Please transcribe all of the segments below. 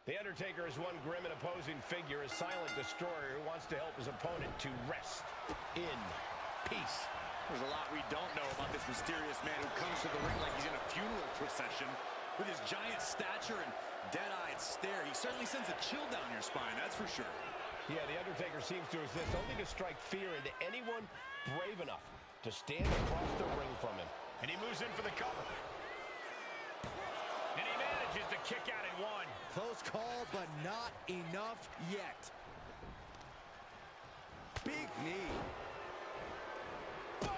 The Undertaker is one grim and opposing figure, a silent destroyer who wants to help his opponent to rest in peace. There's a lot we don't know about this mysterious man who comes to the ring like he's in a funeral procession. With his giant stature and dead-eyed stare, he certainly sends a chill down your spine, that's for sure. Yeah, The Undertaker seems to exist only to strike fear into anyone brave enough to stand across the ring from him. And he moves in for the cover. And he manages to kick out at one. Close call, but not enough yet. Big knee. Boom!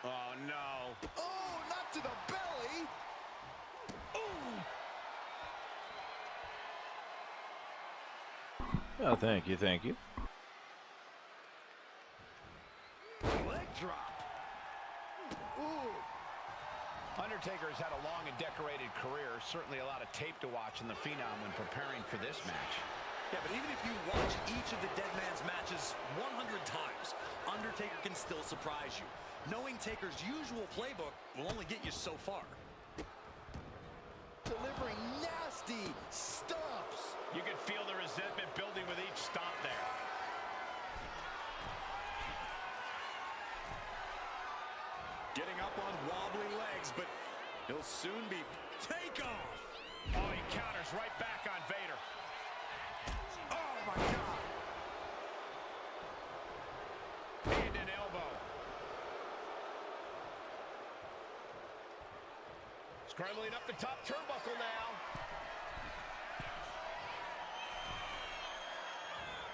Oh, no. Oh, not to the belly. Ooh! Oh, thank you, thank you. Leg drop. Ooh. Undertaker has had a long and decorated career. Certainly a lot of tape to watch in the Phenom when preparing for this match. Yeah, but even if you watch each of the Dead Man's matches 100 times, Undertaker can still surprise you. Knowing Taker's usual playbook will only get you so far. Delivering nasty stomps. You can feel the resentment building with each stomp there. Getting up on wobbly legs, but he'll soon be takeoff. Oh, he counters right back on Vader. Oh, my God. Hand and elbow. Scrambling up the top turnbuckle now.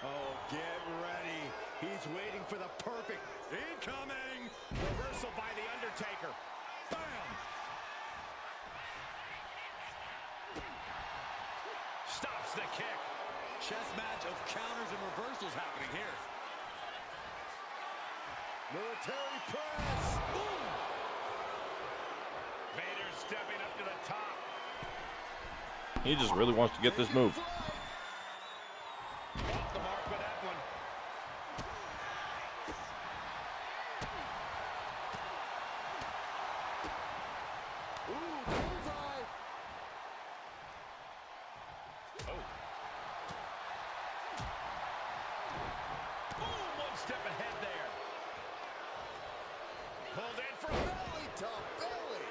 Oh, get ready. He's waiting for the perfect Incoming. Reversal by The Undertaker. Bam. Stops the kick. Chess match of counters and reversals happening here. military press. Ooh. Vader stepping up to the top. He just really wants to get this move. Off the mark with that one. Ooh, bullseye. Oh. Boom, one step ahead there. Pulled in for Belly to belly.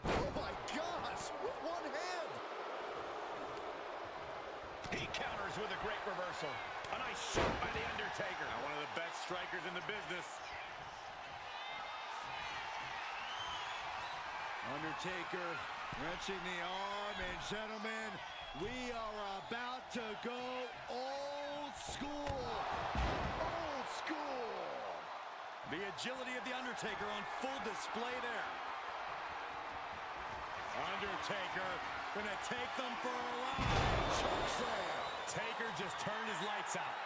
Oh my gosh, with one hand. He counters with a great reversal. A nice shot by The Undertaker. One of the best strikers in the business. Undertaker wrenching the arm, and gentlemen, we are about to go old school. Old school. The agility of The Undertaker on full display there. Undertaker gonna take them for a ride. Chokeslam. Taker just turned his lights out.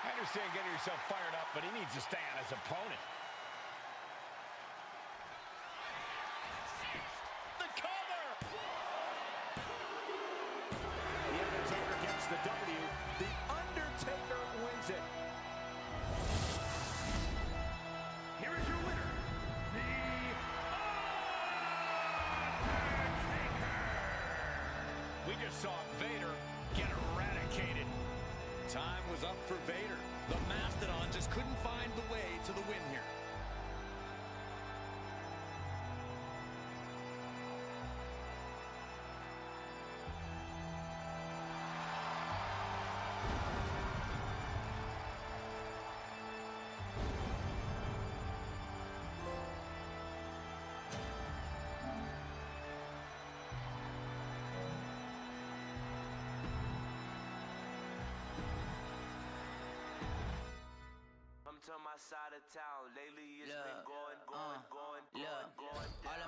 I understand getting yourself fired up, but he needs to stay on his opponent. The cover! The Undertaker gets the W. The Undertaker wins it. Here is your winner, The Undertaker! We just saw Vader get eradicated. Time was up for Vader. The Mastodon just couldn't find the way to the win here. To my side of town. Lately it's been going. All of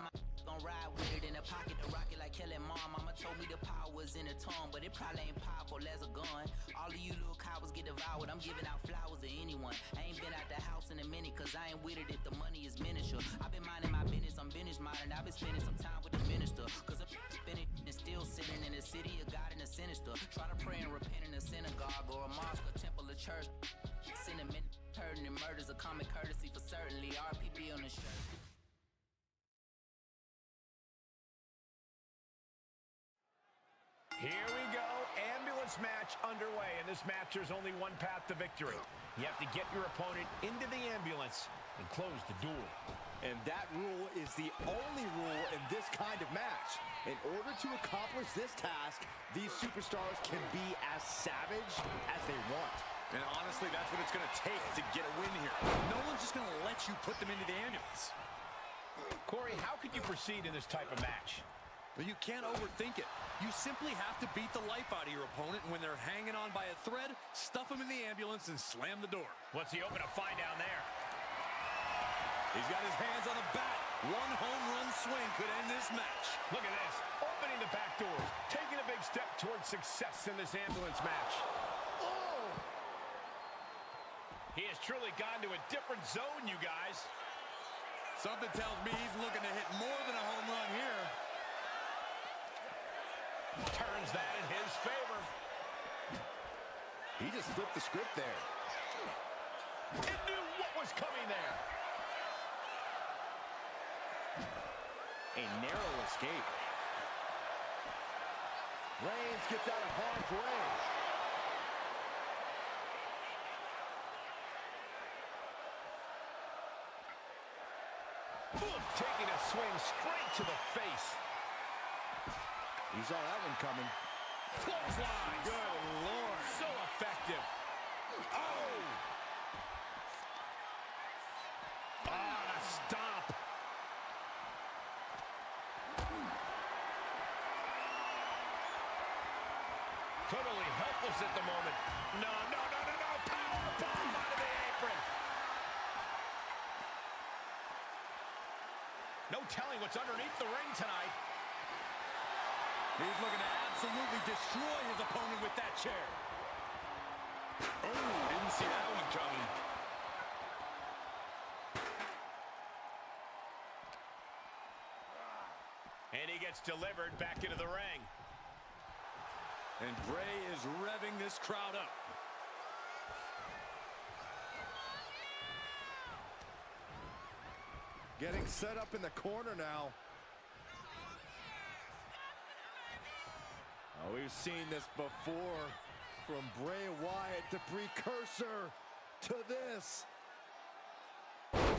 my gon' ride with it in the pocket, the rocket like Kelly Mom. Mama told me the power was in the tongue, but it probably ain't powerful as a gun. All of you little cowards get devoured. I'm giving out flowers to anyone. I ain't been out the house in a minute, cause I ain't with it if the money is miniature. I've been minding my business I'm vintage modern. I've been spending some time with the minister. Cause I'm finished and still sinning in the city of God and the sinister. Try to pray and repent in a synagogue or a mosque or temple or church. Cinnamon, hurting and murders a common courtesy for certainly. RPB on the shirt. Here we go, ambulance match underway. In this match, there's only one path to victory. You have to get your opponent into the ambulance and close the duel. And that rule is the only rule in this kind of match. In order to accomplish this task, these superstars can be as savage as they want. And honestly, that's what it's going to take to get a win here. No one's just going to let you put them into the ambulance. Corey, how could you proceed in this type of match? But you can't overthink it. You simply have to beat the life out of your opponent, and when they're hanging on by a thread, stuff them in the ambulance and slam the door. What's he open to find down there? He's got his hands on the bat. One home run swing could end this match. Look at this, opening the back doors, taking a big step towards success in this ambulance match. Oh! He has truly gone to a different zone, you guys. Something tells me he's looking to hit more than a home run here. Turns that in his favor. He just flipped the script there. He knew what was coming there. A narrow escape. Reigns gets out of harm's way. Taking a swing straight to the face. He saw that one coming. Clothesline. Good Lord. So effective. Oh! Ah, the stomp. Totally helpless at the moment. No. Power bomb out of the apron. No telling what's underneath the ring tonight. He's looking to absolutely destroy his opponent with that chair. Oh, didn't see that one coming. And he gets delivered back into the ring. And Bray is revving this crowd up. Getting set up in the corner now. Oh, we've seen this before. From Bray Wyatt, the precursor to this.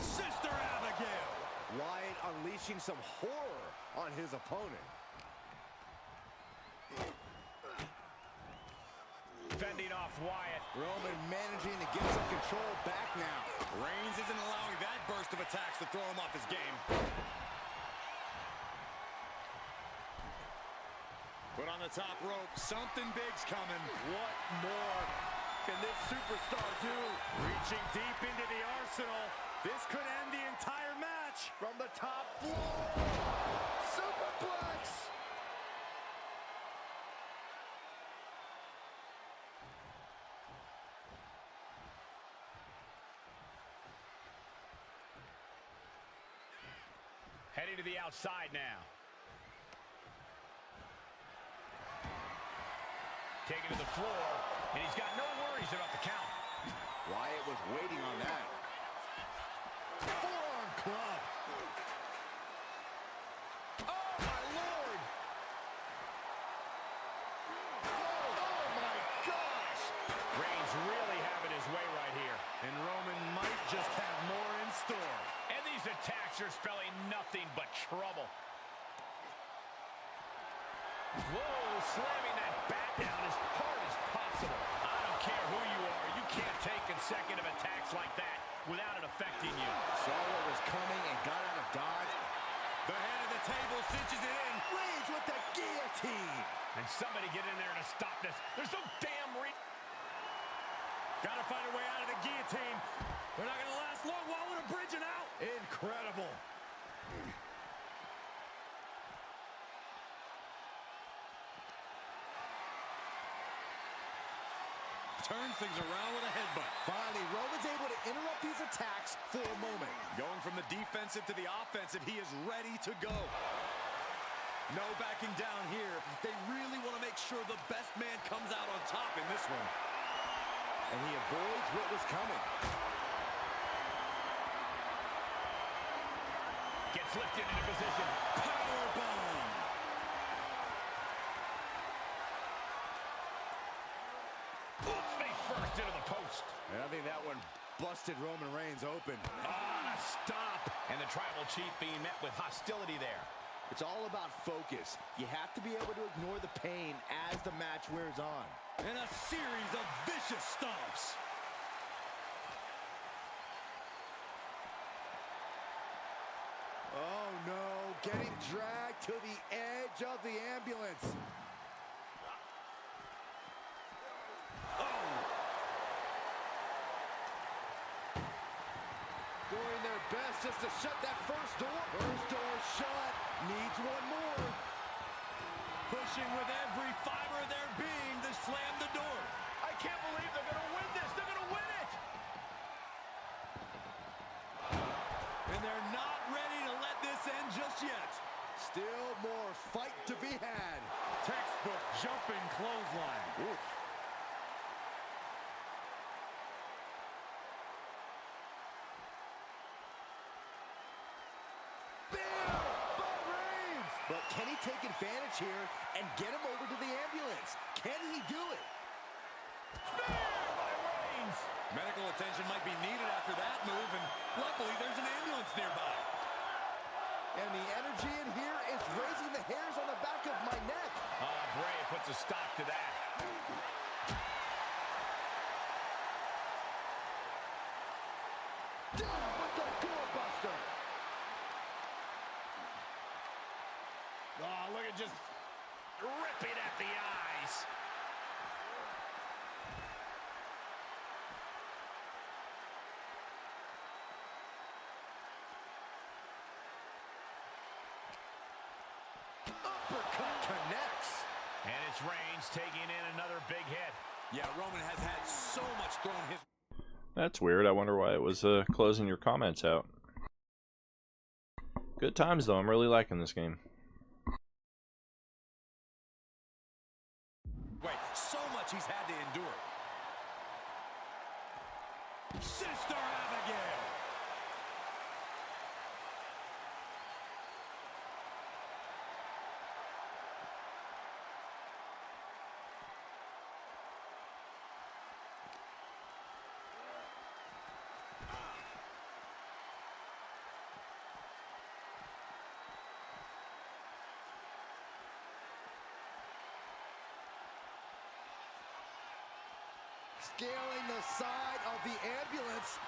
Sister Abigail. Wyatt unleashing some horror on his opponent. Fending off Wyatt. Roman managing to get some control back now. Reigns isn't allowing that burst of attacks to throw him off his game. But on the top rope, something big's coming. What more can this superstar do? Reaching deep into the arsenal. This could end the entire match. From the top floor. Superplex. Heading to the outside now. Taken to the floor, and he's got no worries about the count. Wyatt was waiting on that. Forearm club. Oh, my Lord! Oh, my gosh. Reigns really having his way right here. And Roman might just have more in store. And these attacks are spelling nothing but trouble. Whoa, slamming that bat down as hard as possible. I don't care who you are, you can't take consecutive attacks like that without it affecting you. Saw what was coming and got out of dodge. The head of the table cinches it in. Reigns with the guillotine. And somebody get in there to stop this. There's no damn reason. Gotta find a way out of the guillotine. They're not gonna last long. Waller bridging out. Incredible. Turns things around with a headbutt. Finally, Roman's able to interrupt these attacks for a moment. Going from the defensive to the offensive, he is ready to go. No backing down here. They really want to make sure the best man comes out on top in this one. And he avoids what was coming. Gets lifted into position. Powerbomb. Face first into the post. And I think that one busted Roman Reigns open. Ah, stop. And the tribal chief being met with hostility there. It's all about focus. You have to be able to ignore the pain as the match wears on. And a series of vicious stomps. Oh no, getting dragged to the edge of the ambulance. Doing their best just to shut that first door. First door shut. Needs one more. Pushing with every fiber of their being to slam the door. I can't believe they're going to win this. They're going to win it. And they're not ready to let this end just yet. Still more fight to be had. Textbook jumping clothesline. Oof. But can he take advantage here and get him over to the ambulance? Can he do it? Spear by Reigns. Medical attention might be needed after that move, and luckily there's an ambulance nearby. And the energy in here is raising the hairs on the back of my neck. Bray puts a stop to that. Down with the doorbuster. Oh, look at just ripping at the eyes. Uppercut connects. And it's Reigns taking in another big hit. Yeah, Roman has had so much thrown his... That's weird. I wonder why it was closing your comments out. Good times, though. I'm really liking this game. Wait, so much he's had to endure. Sister Abigail. Scaling the side of the ambulance,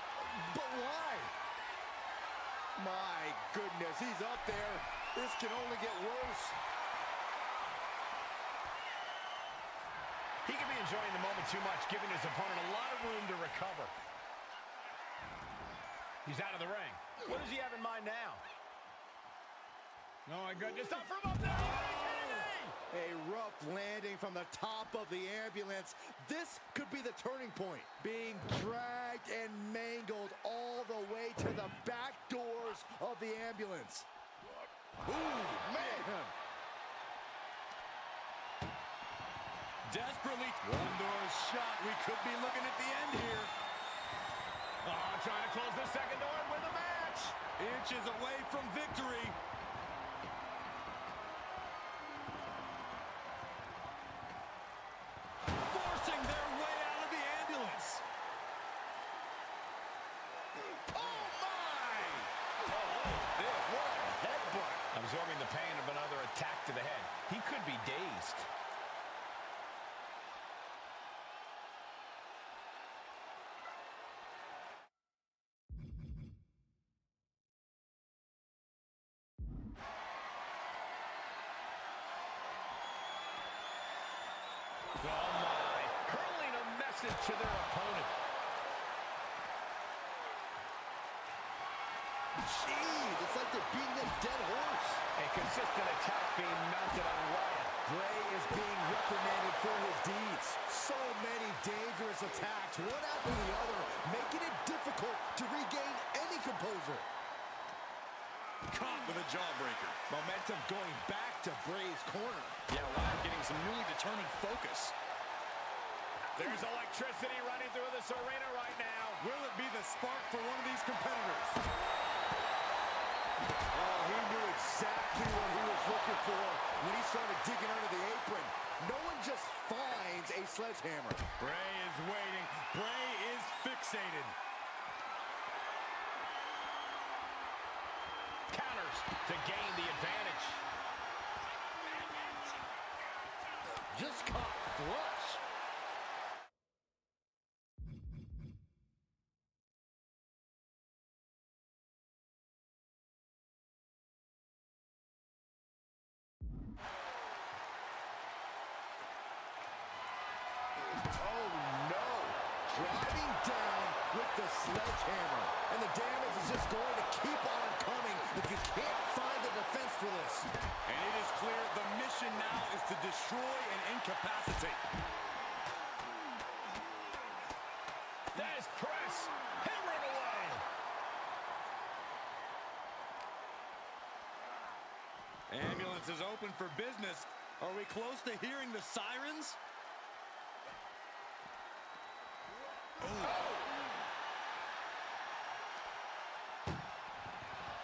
but why? My goodness, he's up there. This can only get worse. He could be enjoying the moment too much, giving his opponent a lot of room to recover. He's out of the ring. What does he have in mind now? Oh my goodness, stop from up there! A rough landing from the top of the ambulance. This could be the turning point. Being dragged and mangled all the way to the back doors of the ambulance. Ooh, man! Desperately. One door shot. We could be looking at the end here. Oh, trying to close the second door and win the match. Inches away from victory. Forcing their way out of the ambulance. Oh, my! What a headbutt. Absorbing the pain of another attack to the head. He could be dazed. Oh my, hurling a message to their opponent. Jeez, it's like they're beating a dead horse. A consistent attack being mounted on Wyatt. Bray is being reprimanded for his deeds. So many dangerous attacks, one after the other, making it difficult to regain any composure. Caught with a jawbreaker. Momentum going back to Bray's corner. Yeah, Wyatt getting some newly determined focus. There's electricity running through this arena right now. Will it be the spark for one of these competitors? Oh, he knew exactly what he was looking for when he started digging under the apron. No one just finds a sledgehammer. Bray is waiting. Bray is fixated. Counters to gain the advantage. Just caught flush. Oh no! Driving down with the sledgehammer. And the damage is just going to keep on coming if you can't find the defense for this. And it is clear the mission now is to destroy and incapacitate. There's press. Hammering away. Ambulance is open for business. Are we close to hearing the sirens?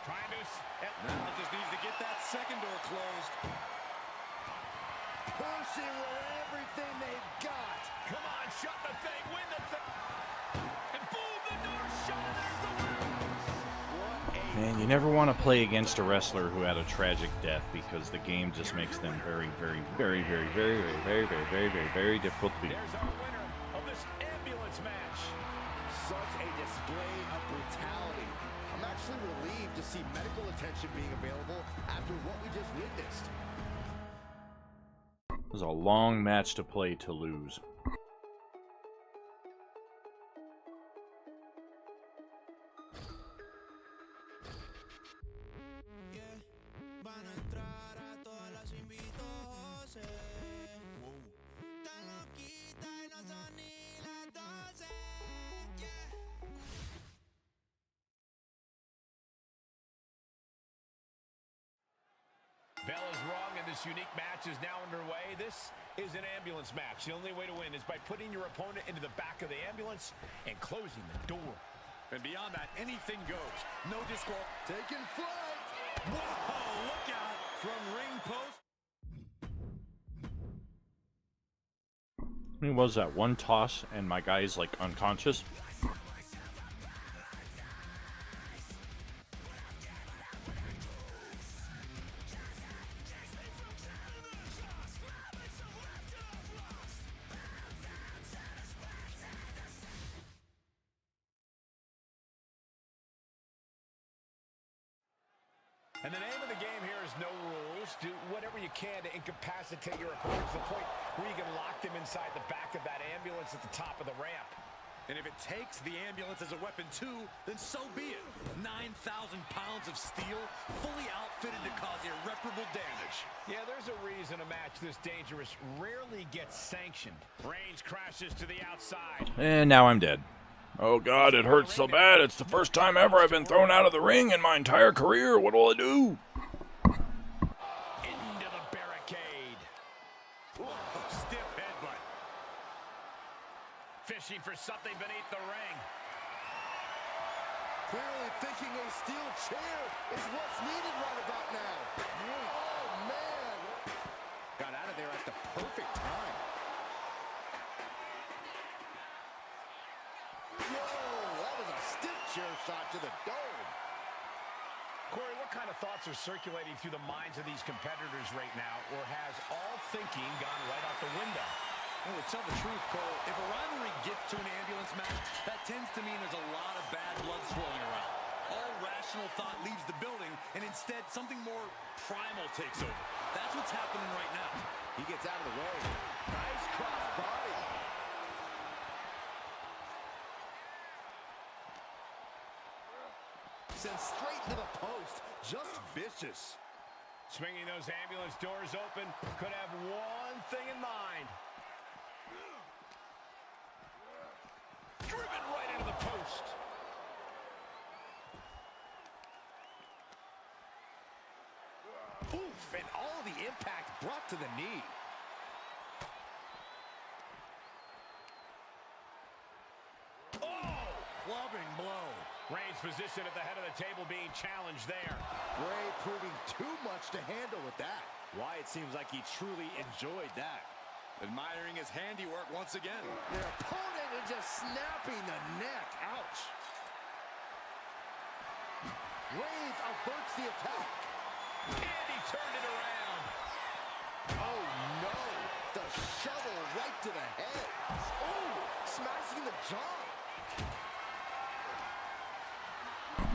Trying to... Now just needs to get that second door closed. Pushing with everything they've got. Come on, shut the thing, win the thing. And boom, the door shut, and there's the win. Man, you never want to play against a wrestler who had a tragic death because the game just makes them very, very, very, very, very, very, very, very, very, very, very difficult to beat. There's our winner of this ambulance match. Such a display of brutality. I'm actually relieved to see medical attention being available after what we just witnessed. It was a long match to play to lose. Bell is wrong, and this unique match is now underway. This is an ambulance match. The only way to win is by putting your opponent into the back of the ambulance and closing the door. And beyond that, anything goes. No disqual. Taking flight. Whoa, look out from ring post. I mean, was that one toss and my guy's like unconscious? And the name of the game here is no rules. Do whatever you can to incapacitate your opponent to the point where you can lock them inside the back of that ambulance at the top of the ramp. And if it takes the ambulance as a weapon too, then so be it. 9,000 pounds of steel, fully outfitted to cause irreparable damage. Yeah, there's a reason a match this dangerous rarely gets sanctioned. Reigns crashes to the outside. And now I'm dead. Oh god, it hurts so bad. It's the first time ever I've been thrown out of the ring in my entire career. What will I do? Into the barricade. Whoa, stiff headbutt. Fishing for something beneath the ring. Clearly thinking a steel chair is what's needed right about now. Oh, man. Got out of there at the perfect time. Whoa, that was a stiff chair shot to the dome. Corey, what kind of thoughts are circulating through the minds of these competitors right now, or has all thinking gone right out the window? Well, to tell the truth, Cole, if a rivalry gets to an ambulance match, that tends to mean there's a lot of bad blood swirling around. All rational thought leaves the building, and instead something more primal takes over. That's what's happening right now. He gets out of the way. Nice cross body. sent straight into the post. Just vicious. Swinging those ambulance doors open, could have one thing in mind. Driven right into the post. Oof, and all the impact brought to the knee. Oh, clubbing blow. Reigns' position at the head of the table being challenged there. Bray proving too much to handle with that. Wyatt seems like he truly enjoyed that. Admiring his handiwork once again. Their opponent is just snapping the neck. Ouch. Reigns averts the attack. And he turned it around. Oh, no. The shovel right to the head. Oh, smashing the jaw.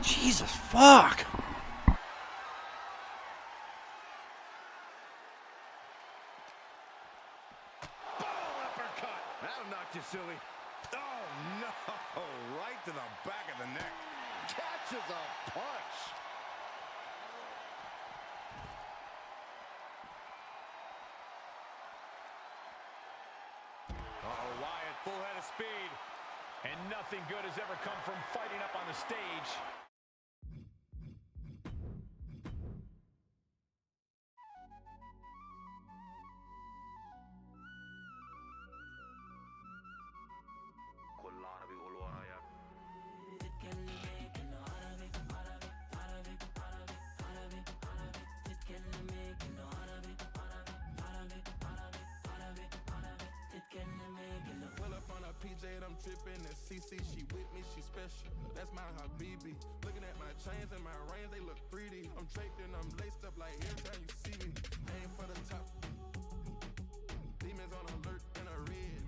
Jesus, fuck! Uppercut. That'll knock you silly. Oh, no. Right to the back of the neck. Catches a punch. Oh, Wyatt, full head of speed. And nothing good has ever come from fighting up on the stage. I'm tripping and CC, she with me, she special. That's my Habibi. Looking at my chains and my rings, they look 3D. I'm draped and I'm laced up like every time you see me. Aim for the top. Demons on alert in a red.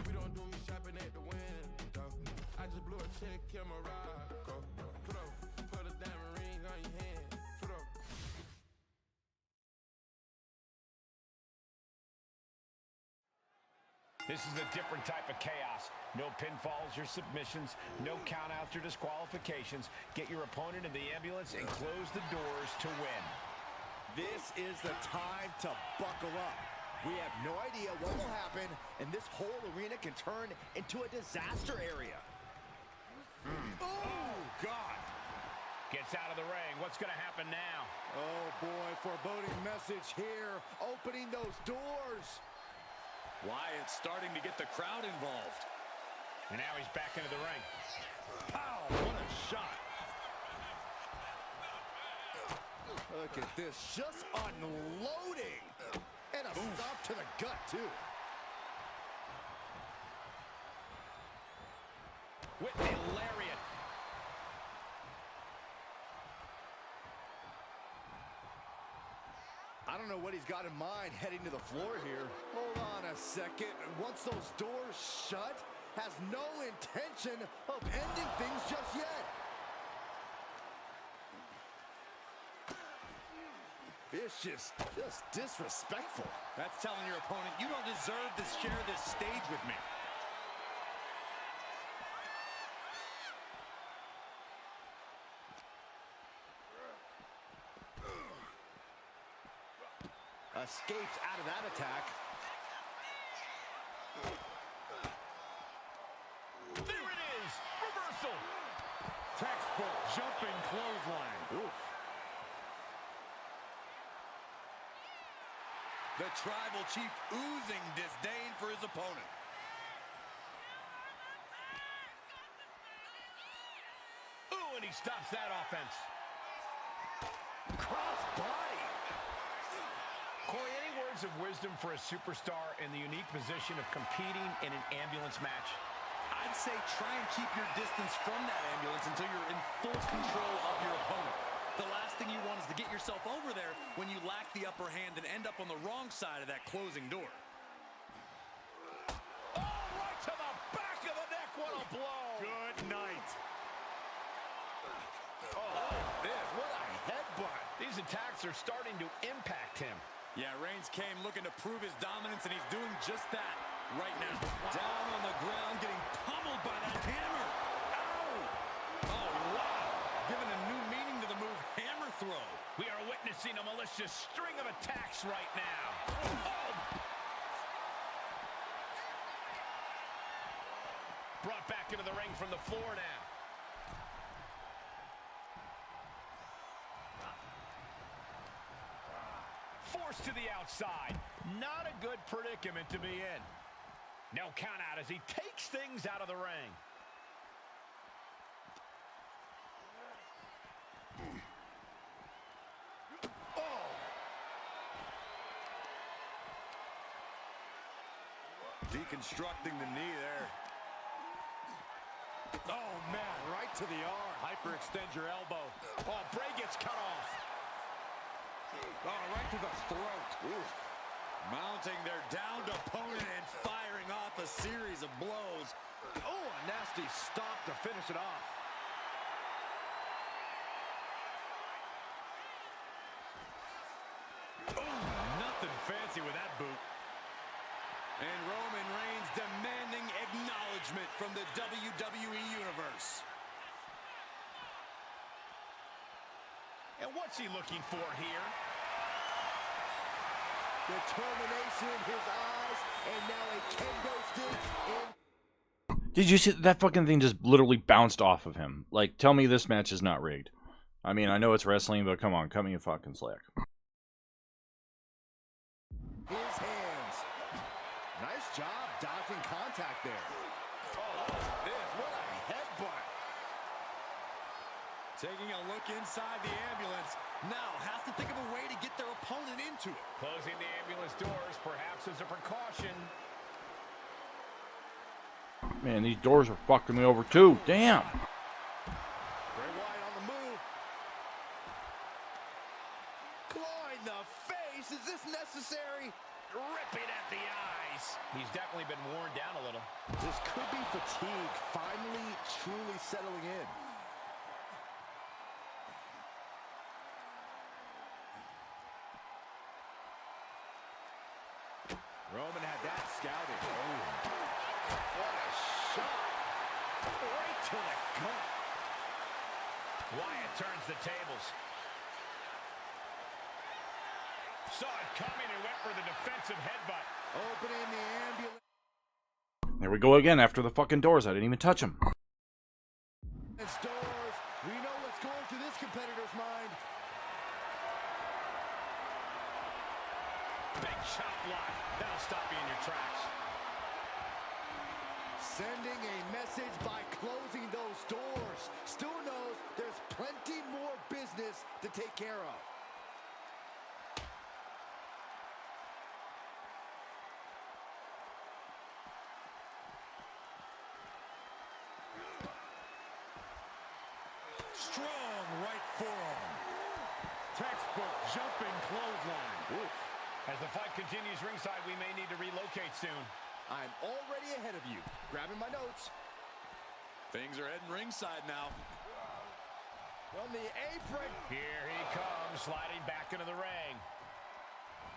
We don't do shopping at the window. I just blew a check in Morocco. Put a diamond ring on your hand. This is a different type of chaos. No pinfalls or submissions, no countouts or disqualifications. Get your opponent in the ambulance and close the doors to win. This is the time to buckle up. We have no idea what will happen, and this whole arena can turn into a disaster area. Oh, God. Gets out of the ring. What's going to happen now? Oh, boy, foreboding message here. Opening those doors. Wyatt starting to get the crowd involved. And now he's back into the ring. Pow, what a shot. Look at this, just unloading. And a stop to the gut, too. With the lariat. I don't know what he's got in mind heading to the floor here. Hold on a second. Once those doors shut, has no intention of ending things just yet. Vicious, just disrespectful. That's telling your opponent, you don't deserve to share this stage with me. Escapes out of that attack. There it is! Reversal! Textbook jumping clothesline. Oof. The tribal chief oozing disdain for his opponent. Ooh, and he stops that offense. Cross body. Corey, any words of wisdom for a superstar in the unique position of competing in an ambulance match? I'd say try and keep your distance from that ambulance until you're in full control of your opponent. The last thing you want is to get yourself over there when you lack the upper hand and end up on the wrong side of that closing door. Oh, right to the back of the neck. What a blow. Good night. Oh, this, what a headbutt. These attacks are starting to impact him. Yeah, Reigns came looking to prove his dominance, and he's doing just that right now. Down on the ground, getting pummeled by that hammer. Ow! Oh, wow. Giving Launching a malicious string of attacks right now. Oh. Brought back into the ring from the floor now. Forced to the outside. Not a good predicament to be in. No count out as he takes things out of the ring. Oh. Deconstructing the knee there. Oh, man, right to the arm. Hyperextend your elbow. Oh, Bray gets cut off. Oh, right to the throat. Oof. Mounting their downed opponent and firing off a series of blows. Oh, a nasty stop to finish it off. Oh, nothing fancy with that boot. And Roman Reigns demanding acknowledgement from the WWE Universe. And what's he looking for here? Determination in his eyes, and now a kendo stick in. Did you see that fucking thing just literally bounced off of him? Like, tell me this match is not rigged. I mean, I know it's wrestling, but come on, cut me a fucking slack. His hands. Nice job dodging contact there. Oh, this, what a headbutt. Taking a look inside the ambulance. Now has to think of a way to get their opponent into it. Closing the ambulance doors, perhaps as a precaution. Man, these doors are fucking me over too. Damn. Bray Wyatt on the move. Clawing the face. Is this necessary? Ripping at the eyes. He's definitely been worn down a little. This could be fatigue finally truly settling in. Roman had that scouted. Oh. What a shot. Right to the gut. Wyatt turns the tables. Saw it coming and went for the defensive headbutt. Opening the ambulance There we go again after the fucking doors. I didn't even touch him. doors. We know what's going through this competitor's mind. Big chop block. That'll stop you in your tracks. Sending a message by closing those doors. Stu knows there's plenty more business to take care of. Strong right forearm. Textbook jumping clothesline. Oof. As the fight continues ringside, we may need to relocate soon. I'm already ahead of you. Grabbing my notes. Things are heading ringside now. From the apron. Here he comes, sliding back into the ring.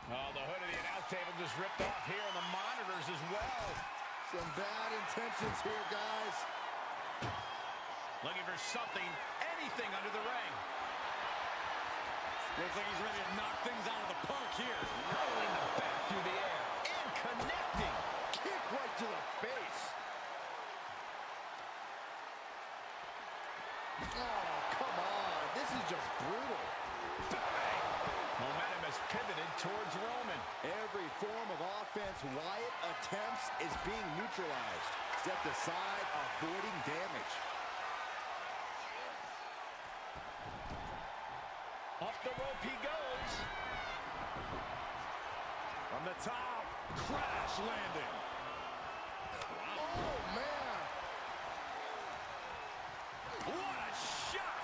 Oh, the hood of the announce table just ripped off here on the monitors as well. Some bad intentions here, guys. Looking for something, anything under the ring. Looks like he's ready to knock things out of the park here. Rolling the bat through the air and connecting. Kick right to the face. Oh, come on. This is just brutal. Bang! Momentum has pivoted towards Roman. Every form of offense Wyatt attempts is being neutralized. Stepped aside, avoiding damage. Up the rope he goes. From the top, crash landing. Oh, man. What a shot!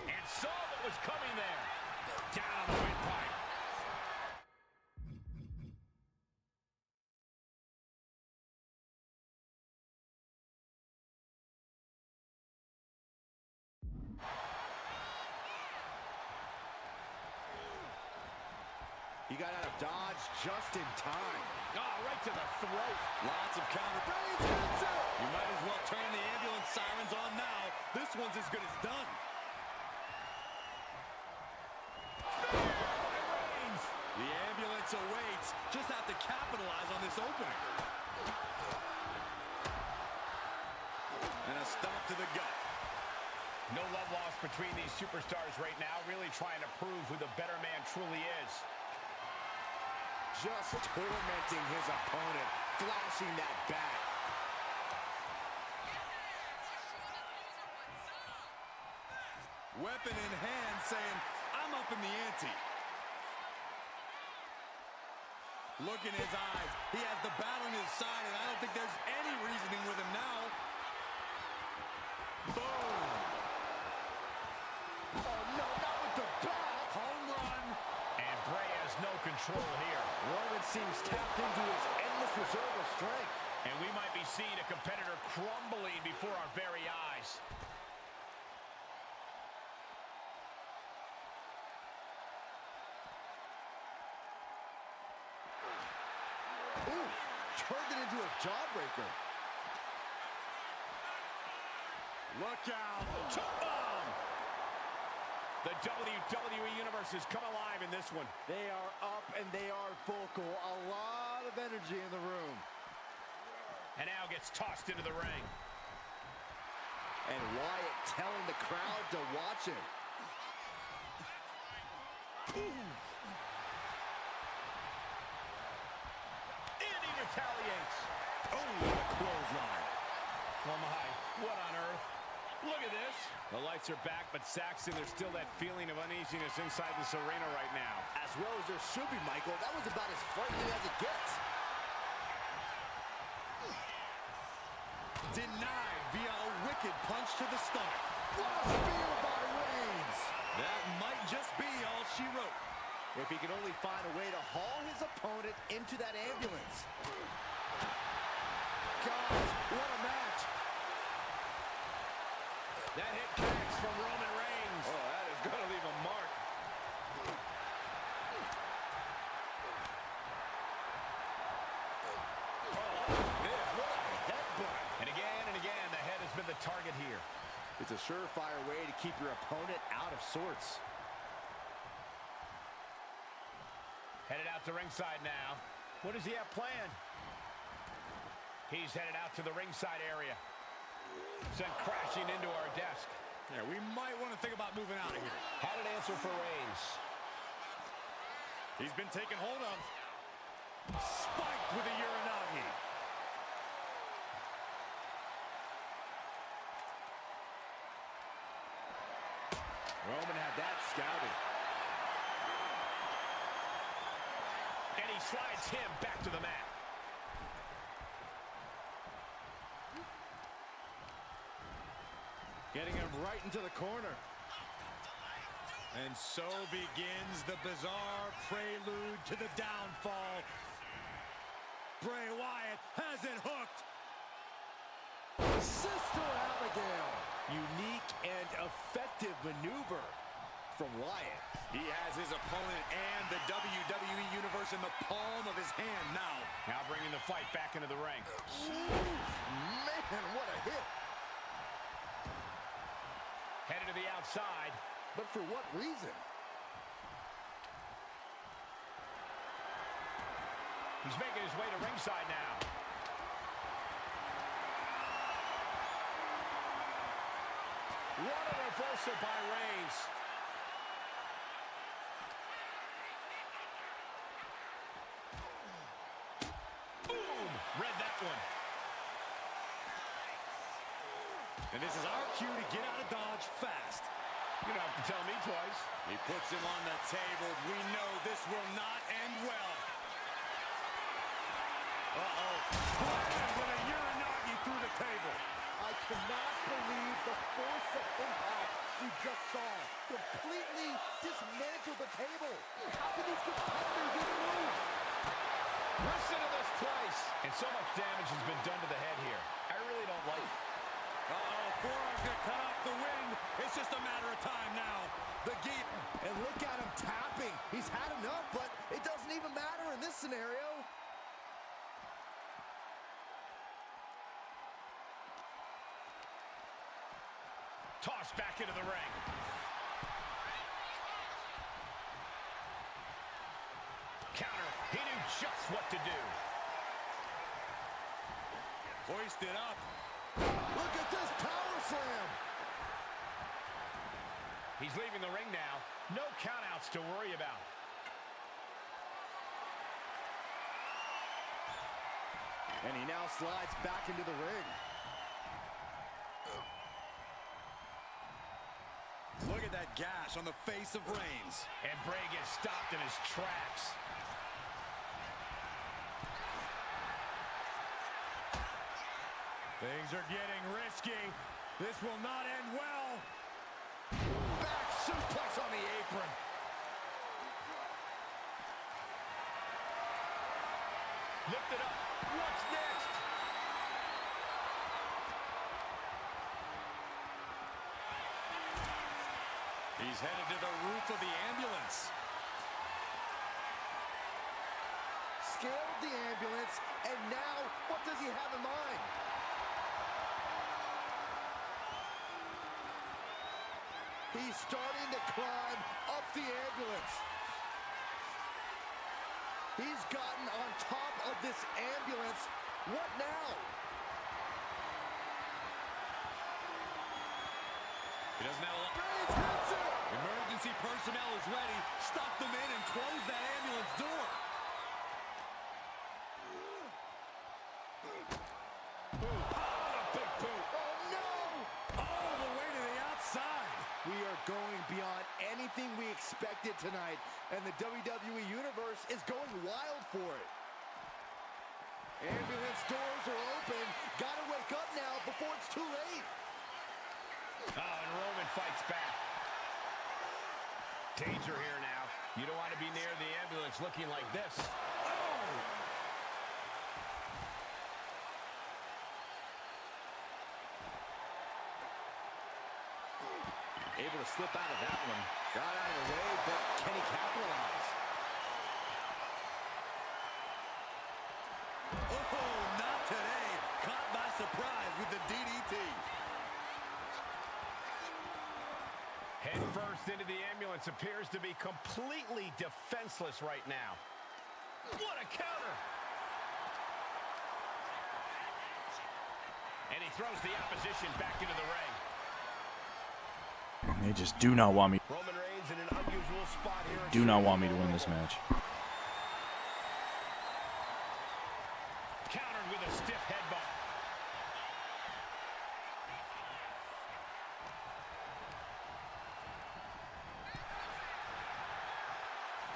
And saw what was coming there. Down on the windpipe. He got out of dodge just in time. Oh, right to the throat. Lots of counter. Reigns hits it! You might as well turn the ambulance sirens on now. This one's as good as done. The ambulance awaits. Just have to capitalize on this opening. And a stomp to the gut. No love lost between these superstars right now, really trying to prove who the better man truly is. Just tormenting his opponent, flashing that bat. Weapon in hand saying, I'm up in the ante. Look in his eyes. He has the bat on his side, and I don't think there's any reasoning with him now. Boom! Oh, no, not with the bat! Home run! And Bray has no control here. Roman seems tapped into his endless reserve of strength. And we might be seeing a competitor crumbling before our very eyes. Ooh, turned it into a jawbreaker. Look out! Choke bomb! The WWE Universe has come alive in this one. They are up and they are vocal. A lot of energy in the room. And now gets tossed into the ring. And Wyatt telling the crowd to watch him. And he retaliates. Oh, what a clothesline. Oh my, what on earth? Look at this. The lights are back, but Saxton, there's still that feeling of uneasiness inside this arena right now. As well as there should be, Michael. That was about as frightening as it gets. Denied via a wicked punch to the stomach. What a spear by Reigns! That might just be all she wrote. If he can only find a way to haul his opponent into that ambulance. Gosh, what a match! That hit connects from Roman Reigns. Oh, that is going to leave a mark. And again, the head has been the target here. It's a surefire way to keep your opponent out of sorts. Headed out to ringside now. What does he have planned? He's headed out to the ringside area. Sent crashing into our desk. Yeah, we might want to think about moving out of here. Had an answer for Reigns. He's been taken hold of. Spiked with a Uranagi. Roman had that scouted. And he slides him back to the mat. Getting him right into the corner. And so begins the bizarre prelude to the downfall. Bray Wyatt has it hooked. Sister Abigail. Unique and effective maneuver from Wyatt. He has his opponent and the WWE Universe in the palm of his hand now. Now bringing the fight back into the ring. Ooh, man, what a hit. Headed to the outside. But for what reason? He's making his way to ringside now. What a reversal by Reigns. Boom! Read that one. And this is our cue to get out of Dodge fast. You don't have to tell me twice. He puts him on the table. We know this will not end well. Uh-oh. Blam with a Uranagi through the table. I cannot believe the force of impact we just saw. Completely dismantled the table. How can these competitors even move? Listen to this place. And so much damage has been done to the head here. I really don't like it. Uh-oh, forearm's gonna cut off the wind. It's just a matter of time now. The gate. And look at him tapping. He's had enough, but it doesn't even matter in this scenario. Tossed back into the ring. Counter. He knew just what to do. Hoisted up. Look at this power slam. He's leaving the ring now. No countouts to worry about. And he now slides back into the ring. Look at that gash on the face of Reigns. And Bray gets stopped in his tracks. Things are getting risky. This will not end well. Back suplex on the apron. Lift it up. What's next? He's headed to the roof of the ambulance. Scaled the ambulance, and now what does he have in mind? He's starting to climb up the ambulance. He's gotten on top of this ambulance. What now? He doesn't have a lot. Reigns hits it! Emergency personnel is ready. Stop them in and close that ambulance door. Big boot. Oh no! All the way to the outside. We are going beyond anything we expected tonight, and the WWE Universe is going wild for it. Ambulance doors are open. Gotta wake up now before it's too late. Oh, and Roman fights back. Danger here now. You don't want to be near the ambulance looking like this. Oh! Able to slip out of that one. Got out of the way, but can he capitalize? Oh, not today. Caught by surprise with the DDT. Head first into the ambulance, appears to be completely defenseless right now. What a counter! And he throws the opposition back into the ring. They just do not want me. Roman Reigns in an unusual spot here. Do not want me to win this match. Countered with a stiff headbutt.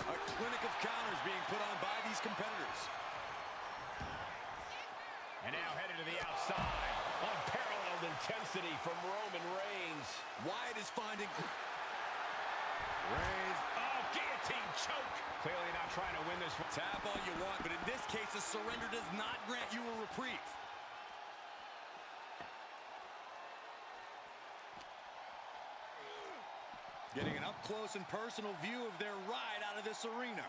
A clinic of counters being put on by these competitors. And now headed to the outside. Unparalleled intensity from Roman Reigns. Wyatt is finding... Reigns. Oh, guillotine choke. Clearly not trying to win this one. Tap all you want, but in this case, a surrender does not grant you a reprieve. Getting an up-close and personal view of their ride out of this arena.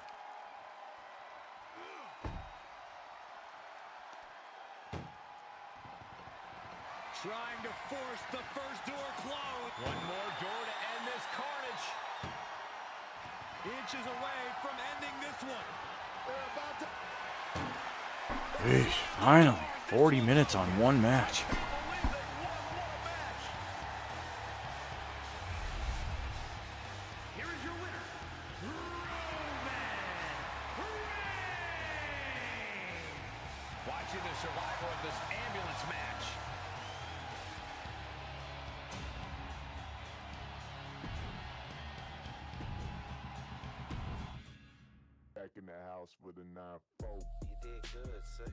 Trying to force the first door closed. One more door to end this carnage. Inches away from ending this one. They're about to... Eesh, finally, 40 minutes on one match. Here is your winner, Roman Reigns. Watching the survival of this ambulance match. Back in the house with a 9-4. You did good, sir.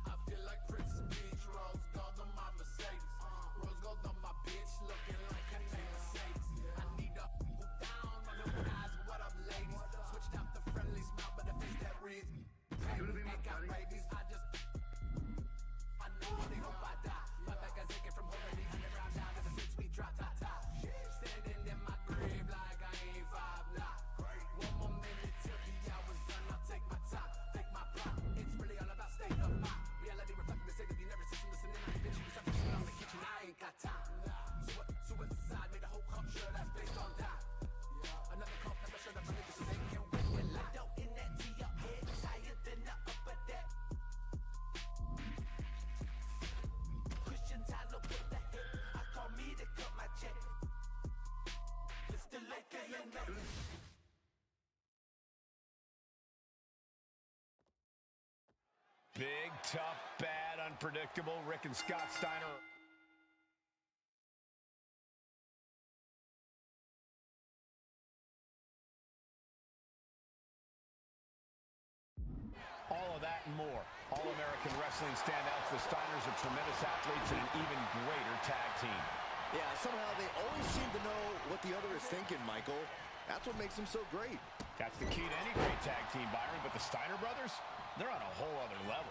I feel like Princess Peach, rose gold on my Mercedes. Rose gold on my bitch, looking like her name Mercedes. I need a Big, tough, bad, unpredictable. Rick and Scott Steiner. All of that and more. All-American Wrestling standouts. The Steiners are tremendous athletes and an even greater tag team. Yeah, somehow they always seem to know what the other is thinking, Michael. That's what makes them so great. That's the key to any great tag team, Byron. But the Steiner brothers, they're on a whole other level.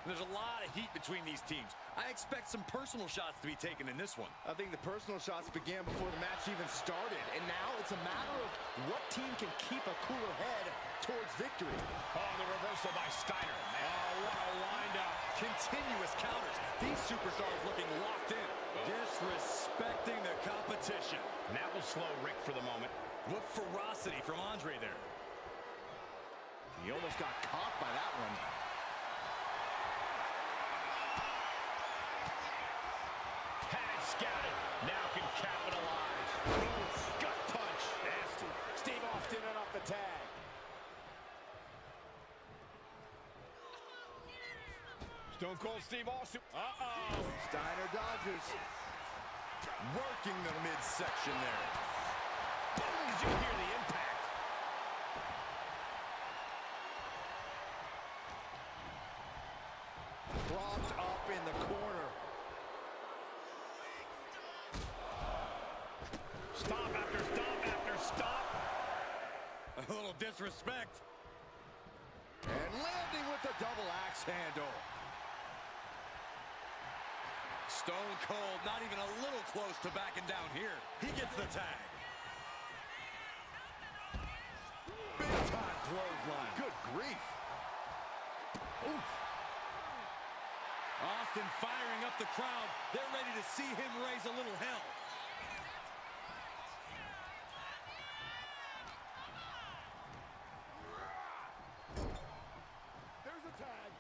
There's a lot of heat between these teams. I expect some personal shots to be taken in this one. I think the personal shots began before the match even started. And now it's a matter of what team can keep a cooler head towards victory. Oh, the reversal by Steiner. Oh, what a wind-up. Continuous counters. These superstars looking locked in. Disrespecting the competition. And that will slow Rick for the moment. What ferocity from Andre there. He almost got caught by that one. Had it scouted. Now can capitalize. Oof. Gut punch. Nasty. Steve Austin in off the tag. Stone Cold Steve Austin. Uh-oh. Steiner dodges. Working the midsection there. Boom, did you hear the impact? Propped up in the corner. Stop after stop after stop. A little disrespect. And landing with the double axe handle. Stone Cold not even a little close to backing down here. He gets the tag. Big time clothesline. Good grief. Oof. Austin firing up the crowd. They're ready to see him raise a little hell. There's a tag.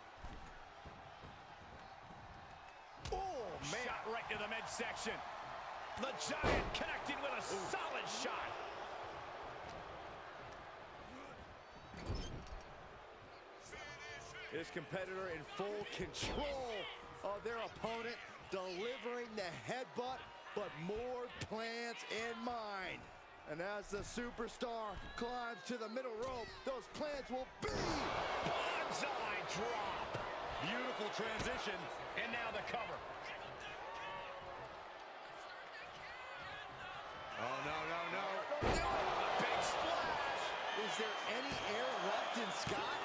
Oh, man. Shot right to the midsection. The Giant connecting with a solid shot. His competitor in full control of their opponent, delivering the headbutt, but more plans in mind. And as the superstar climbs to the middle rope, those plans will be Bonsai drop. Beautiful transition. And now the cover. Oh, no, no, no. Big splash. Is there any air left in Scott?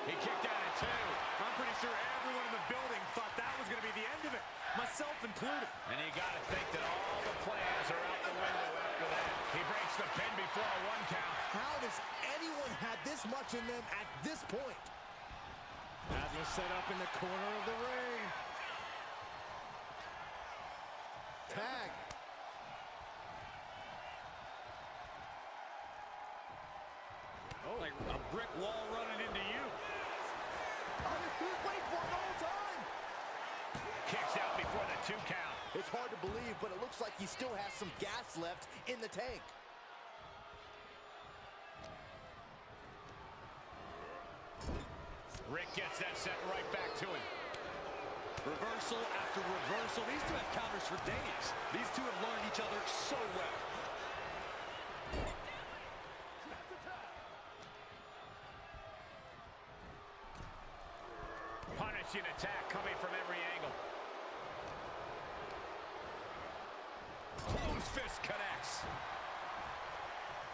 He kicked out at two. I'm pretty sure everyone in the building thought that was going to be the end of it, myself included. And you got to think that all the plans are out the window after that. He breaks the pin before a 1 count. How does anyone have this much in them at this point? As was set up in the corner of the ring. Tag. Oh, like a brick wall running into you. Wait for it the whole time. Kicks out before the 2 count. It's hard to believe, but it looks like he still has some gas left in the tank. Rick gets that set right back to him. Reversal after reversal. These two have counters for days. These two have learned each other so well. Punishing attack coming from every angle. Closed fist connects.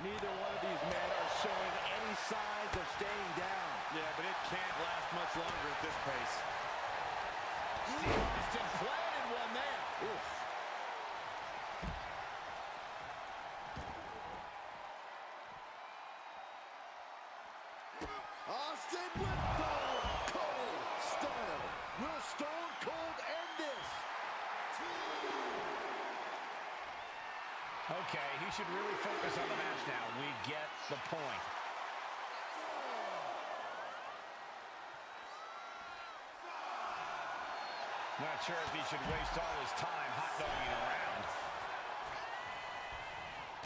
Neither one of these men are showing any signs of staying down. Yeah, but it can't last much longer at this pace. Steve Austin planted one there. Oof. Austin with Stone Cold Stunner. Will Stone Cold end this? Okay, he should really focus on the match now. We get the point. Not sure if he should waste all his time hot-dogging around.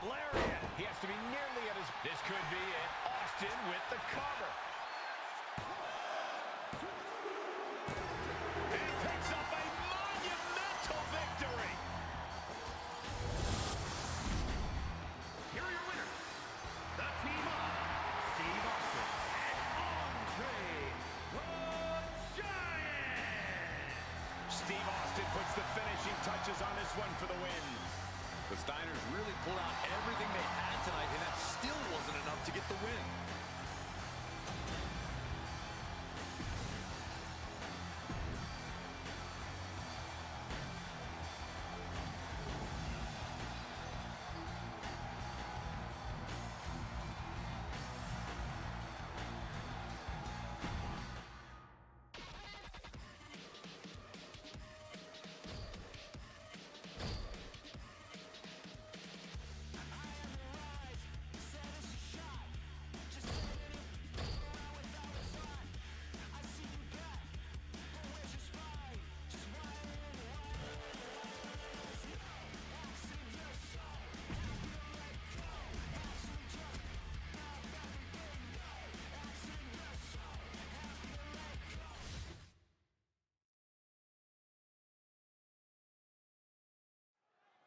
Lariat. He has to be nearly at his... This could be it. Austin with the cover. Steve Austin puts the finishing touches on this one for the win. The Steiners really pulled out everything they had tonight, and that still wasn't enough to get the win.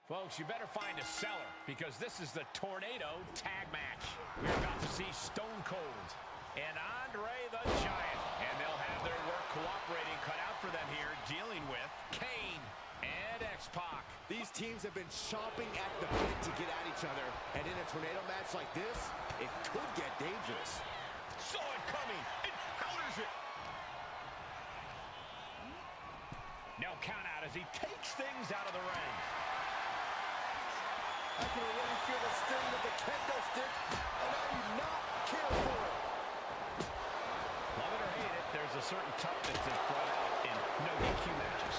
Folks, you better find a cellar because this is the Tornado Tag Match. We're about to see Stone Cold and Andre the Giant. And they'll have their work cooperating cut out for them here, dealing with Kane and X-Pac. These teams have been chomping at the bit to get at each other. And in a tornado match like this, it could get dangerous. Saw it coming and counters it. No count out as he takes things out of the ring. I can already feel the sting of the kendo stick, and I do not care for it. Love it or hate it, there's a certain toughness that's brought out in no DQ matches.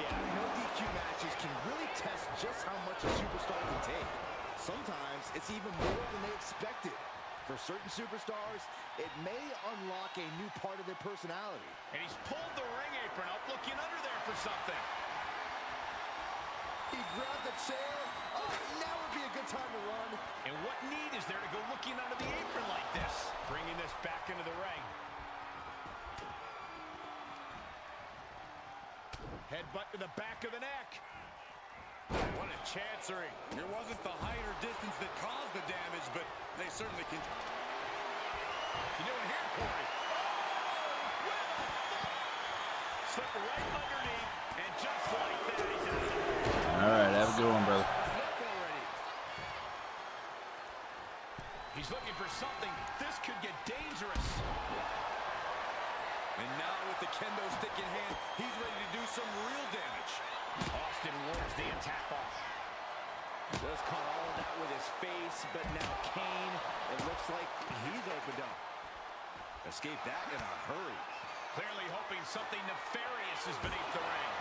Yeah, no DQ matches can really test just how much a superstar can take. Sometimes it's even more than they expected. For certain superstars, it may unlock a new part of their personality. And he's pulled the ring apron up, looking under there for something. He grabbed the chair. Oh, now would be a good time to run. And what need is there to go looking under the apron like this? Bringing this back into the ring. Headbutt to the back of the neck. What a chancery. It wasn't the height or distance that caused the damage, but they certainly can. You doing here, Corey? Oh, slip right underneath, and just like that, he's out of the ring. All right, have a good one, brother. He's looking for something. This could get dangerous. And now with the kendo stick in hand, he's ready to do some real damage. Austin wards the attack off. Just caught all of that with his face, but now Kane, it looks like he's opened up. Escaped that in a hurry. Clearly hoping something nefarious is beneath the ring.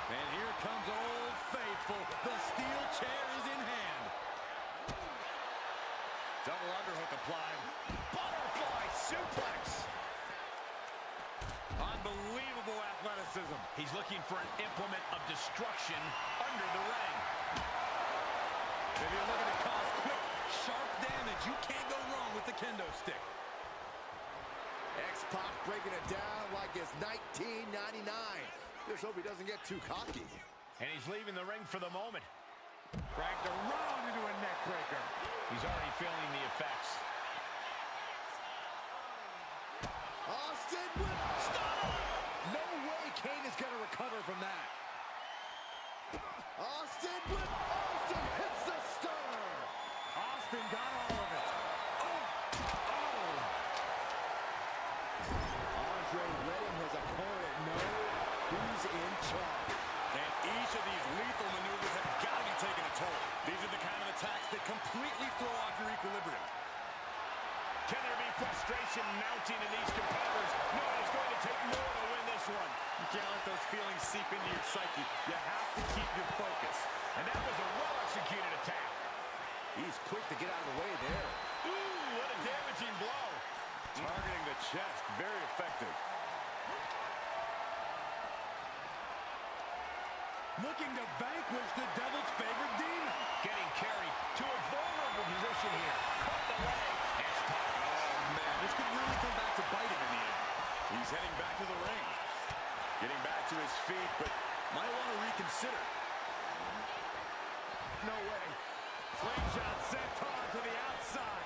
And here comes Old Faithful. The steel chair is in hand. Double underhook applied. Butterfly suplex. Unbelievable athleticism. He's looking for an implement of destruction under the ring. If you're looking to cause quick, sharp damage, you can't go wrong with the kendo stick. X-Pac breaking it down like it's 1999. Just hope he doesn't get too cocky. And he's leaving the ring for the moment. Cracked around into a neck breaker. He's already feeling the effects. Austin with stop! No way Kane is going to recover from that. Austin hits the stunner. Austin got all of it. Andre letting his opponent know who's in charge. And each of these lethal maneuvers have got to be taking a toll. These are the kind of attacks that completely throw off your equilibrium. Can there be frustration mounting in these competitors? No, it's going to take more to win this one. You can't let those feelings seep into your psyche. You have to keep your focus. And that was a well-executed attack. He's quick to get out of the way there. Ooh, what a damaging blow. Targeting the chest, very effective. Looking to vanquish the Devil's favorite demon. Getting carried to a vulnerable position here. Caught the leg. Oh, man, this could really come back to bite him in the end. He's heading back to the ring. Getting back to his feet, but might want to reconsider. No way. Slingshot senton to the outside.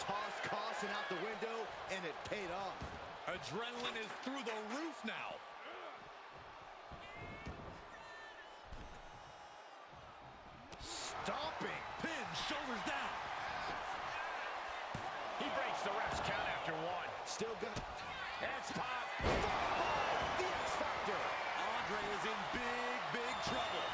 Tossed caution out the window, and it paid off. Adrenaline is through the roof now. He breaks the ref's count after one. Still gonna... X-Pac. The X-Factor. Andre is in big trouble.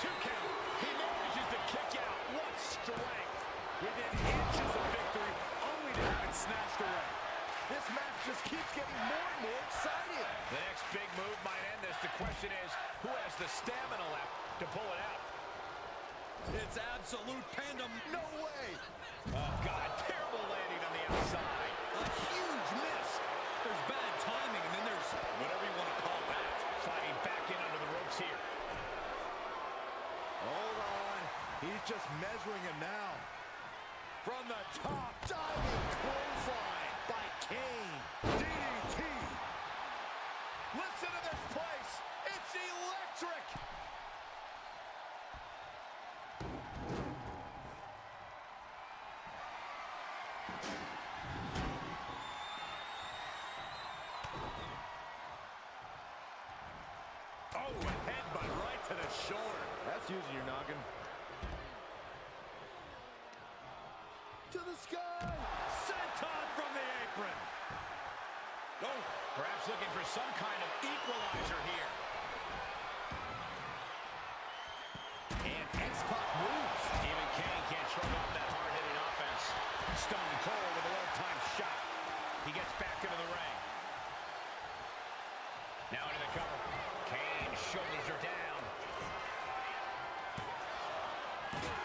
2 count. He manages to kick out. What strength. Within inches of victory, only to have it snatched away. This match just keeps getting more and more exciting. The next big move might end this. The question is, who has the stamina left to pull it out? It's absolute pandemonium. No way. Oh, God, terrible landing on the outside. A huge miss. There's bad timing, and then there's whatever you want to call that. Sliding back in under the ropes here. Hold on. He's just measuring him now. From the top, diving clothesline by Kane. DDT. Listen to this place. It's electric. Oh, a headbutt right to the shoulder. That's using your noggin. To the sky. Senton from the apron. Oh, perhaps looking for some kind of equalizer here. And X-Pac moves. Even Kane can't shrug off that hard-hitting offense. Stone Cold with a well-timed shot. He gets back into the ring. Now into the cover. Kane shoulders her down.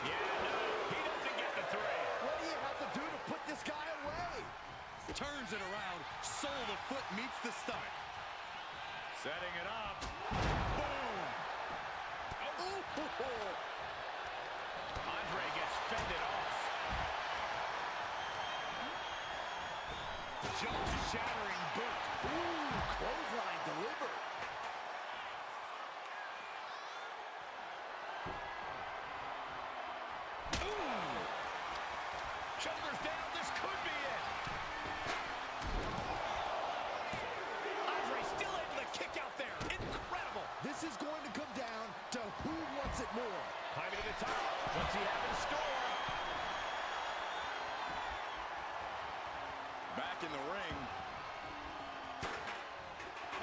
Yeah, no, he doesn't get the 3. What do you have to do to put this guy away? Turns it around. Sole of the foot meets the stomach. Setting it up. Boom. Oh. Andre gets fended off. Jaw-shattering boot. Ooh, clothesline delivered. Ooh. Shoulders down. This could be it. Andre still able to kick out there. Incredible. This is going to come down to who wants it more. Climbing to the top. What's he have in store? Back in the ring.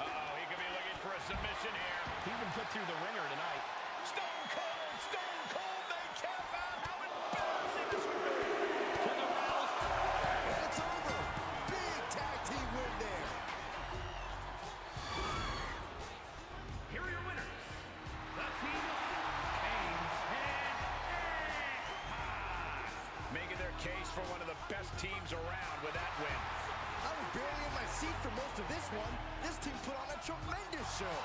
Uh-oh, he could be looking for a submission here. He's been put through the ringer tonight. Stone Cold! Stone Cold! They cap out! How embarrassing this would be! To the rouse. And it's over. Big tag team win there. Here are your winners. The team of Kane and X-Pac. Making their case for one of the best teams around with that win. I was barely in my seat for most of this one. This team put on a tremendous show.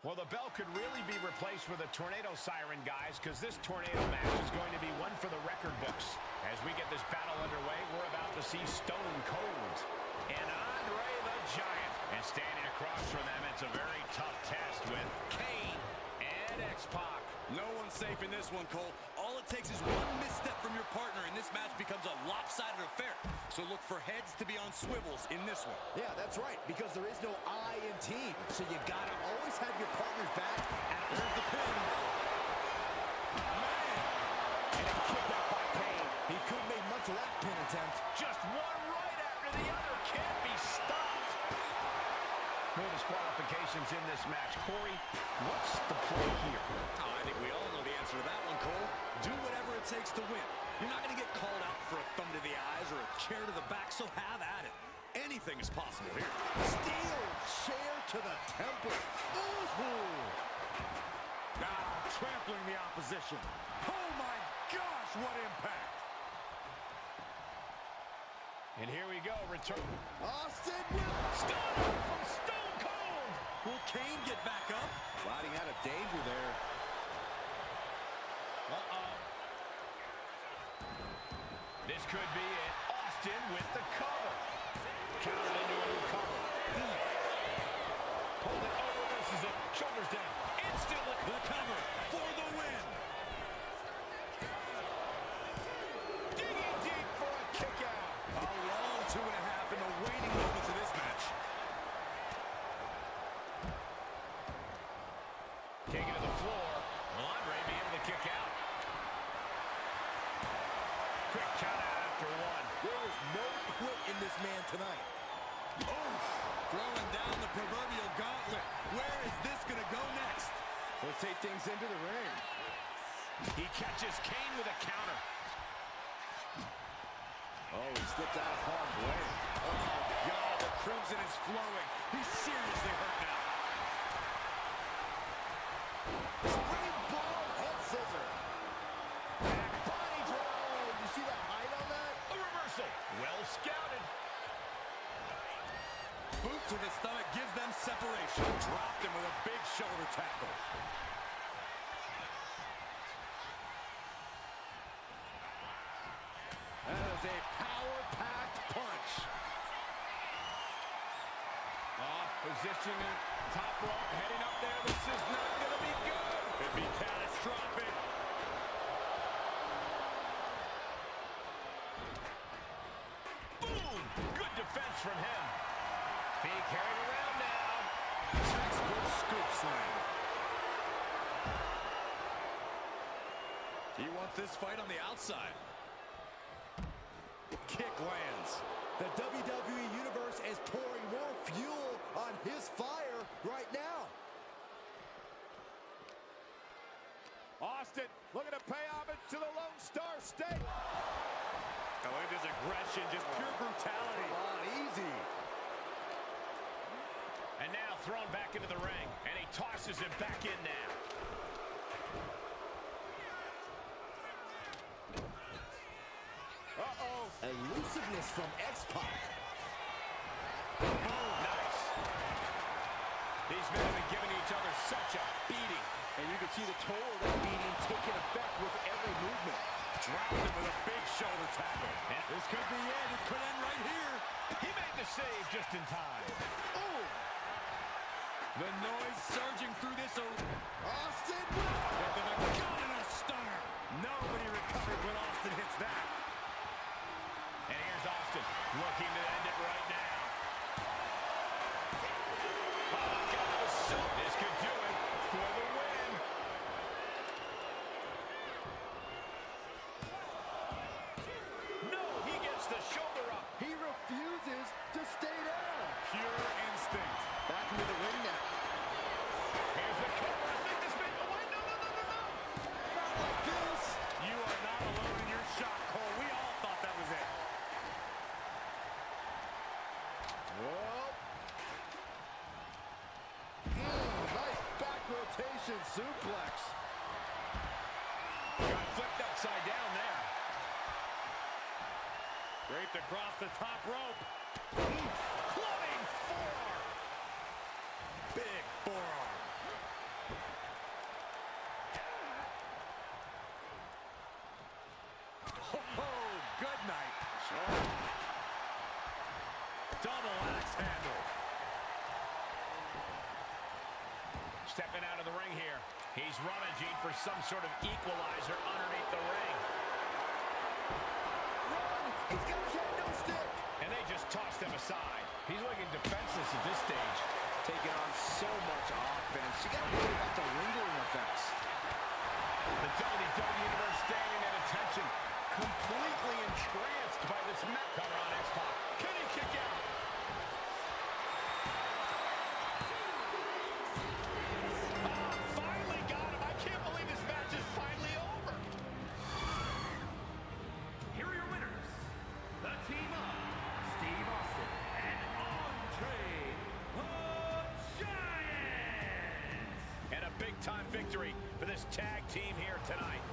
Well, the bell could really be replaced with a tornado siren, guys, because this tornado match is going to be one for the record books. As we get this battle underway, we're about to see Stone Cold and Andre the Giant. And standing across from them, it's a very tough test with Kane and X-Pac. No one's safe in this one, Cole. All it takes is one misstep from your partner, and this match becomes a lopsided affair. So look for heads to be on swivels in this one. Yeah, that's right, because there is no I in team. So you gotta always have your partner's back. And there's the pin. Man! And a kick out by Kane. He couldn't make much of that pin attempt. Just one right after the other. Can't be stopped. No disqualifications in this match. Corey, what's the play here? Oh, I think we all know the answer to that one, Cole. Do whatever it takes to win. You're not going to get called out for a thumb to the eyes or a chair to the back, so have at it. Anything is possible here. Steel chair to the temple. Ooh. Now trampling the opposition. Oh my gosh, what impact! And here we go, return. Austin will Stunner from Stone Cold! Will Kane get back up? Riding out of danger there. could be it. Austin with the cover. Countered into a new cover. Pulled it over, misses it. Shoulders down. Instantly. The cover for the win. Digging deep for a kick out. A long 2.5 in the waning moments of this match. Taking to the floor. Will Andre be able to kick out? Quick count out after one. There was no quit in this man tonight. Oh, throwing down the proverbial gauntlet. Where is this going to go next? Let's take things into the ring. He catches Kane with a counter. Oh, he slipped out of harm's way. Oh, God, the crimson is flowing. He's seriously hurt now. Springboard head scissor. Back body throw. You see that height on that? A reversal. Well scouted. Boot to the stomach gives them separation. Dropped him with a big shoulder tackle. That is a power-packed punch. Positioning, top rope, heading up there. This is not going to be good. Could be catastrophic. Boom! Good defense from him. Being carried around now. Textbook scoop slam. He wants this fight on the outside. Kick lands. The WWE Universe is pouring more fuel on his fire right now. Austin looking to pay homage to the Lone Star State. I like this aggression, just pure brutality. Come on, easy. And now thrown back into the ring. And he tosses it back in now. Uh-oh. Elusiveness from X-Pac. Boom, nice. These men have been giving each other such a beating. And you can see the toll of that beating taking effect with every movement. Dropped him with a big shoulder tackle. And this could be it. It could end right here. He made the save just in time. Oh! The noise surging through this arena. Austin! Nothing like a gun and a stunner. Nobody recovered when Austin hits that. And here's Austin looking to end it right now. Oh, God, so this could do it for the win. No, he gets the shoulder up. He refuses to stay down. Pure instinct. Back into the ring now. Here's the cover. I think this may... Oh, wait, no. Not like this. You are not alone in your shot, Cole. We all thought that was it. Whoa. Nice back rotation suplex. Got flipped upside down there. Draped across the top rope. Clubbing forearm. Big forearm. Oh, good night. Double axe handle. Stepping out of the ring here. He's rummaging for some sort of equalizer underneath the ring. Run! He's got a kendo stick! And they just tossed him aside. He's looking defenseless at this stage. Taking on so much offense. You gotta worry about the lingering effects. The WWE Universe standing at attention, completely entranced by this match. Cover on X-Pac. Can he kick out? Finally got him. I can't believe this match is finally over. Here are your winners, the team of Steve Austin and Andre the Giant. And a big-time victory for this tag team here tonight.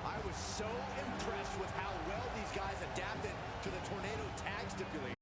I was so impressed with how well these guys adapted to the Tornado tag stipulation.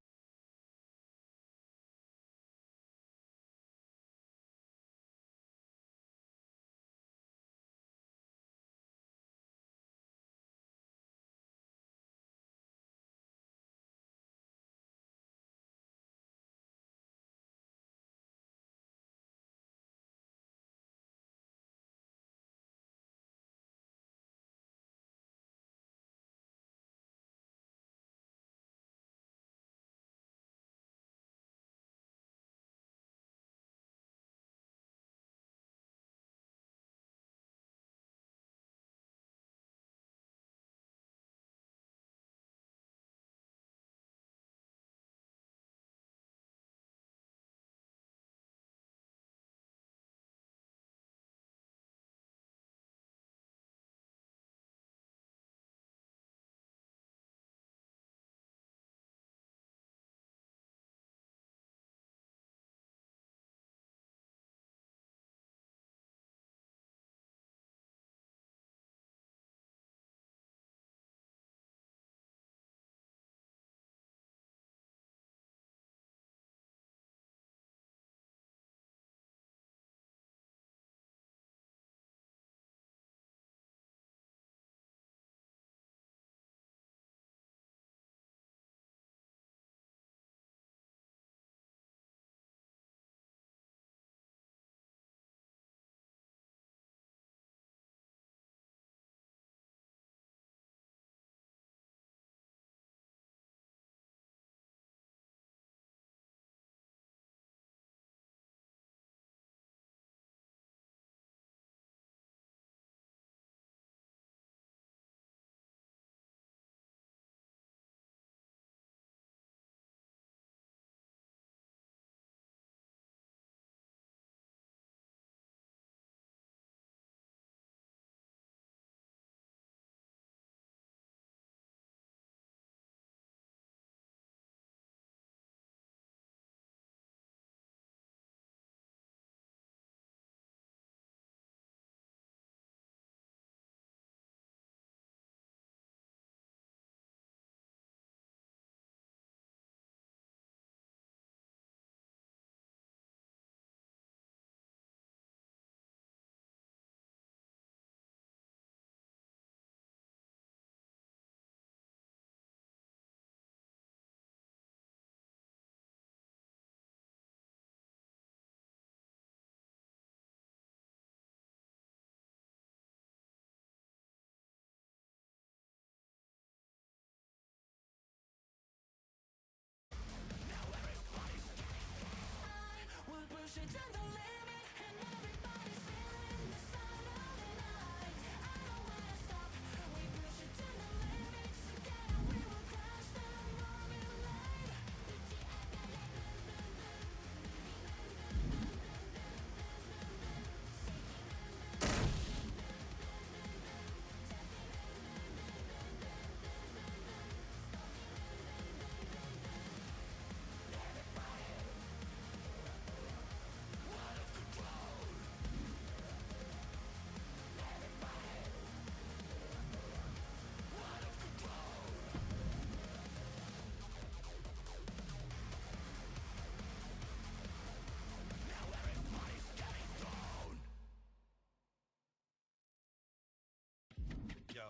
Yo,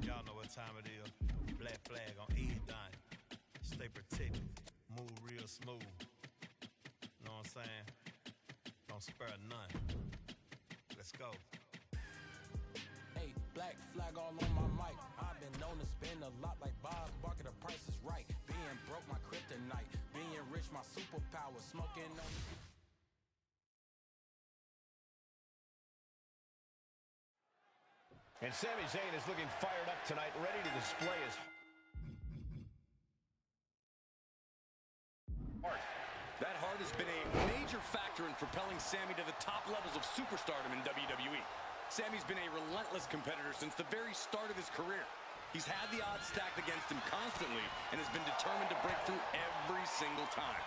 y'all know what time it is. Black flag on everything. Stay protected. Move real smooth. Know what I'm saying? Don't spare none. Let's go. Hey, black flag all on my mic. I've been known to spend a lot like Bob Barker. The price is right. Being broke, my kryptonite. Being rich, my superpower. Smoking on... And Sami Zayn is looking fired up tonight, ready to display his heart. That heart has been a major factor in propelling Sami to the top levels of superstardom in WWE. Sami's been a relentless competitor since the very start of his career. He's had the odds stacked against him constantly and has been determined to break through every single time.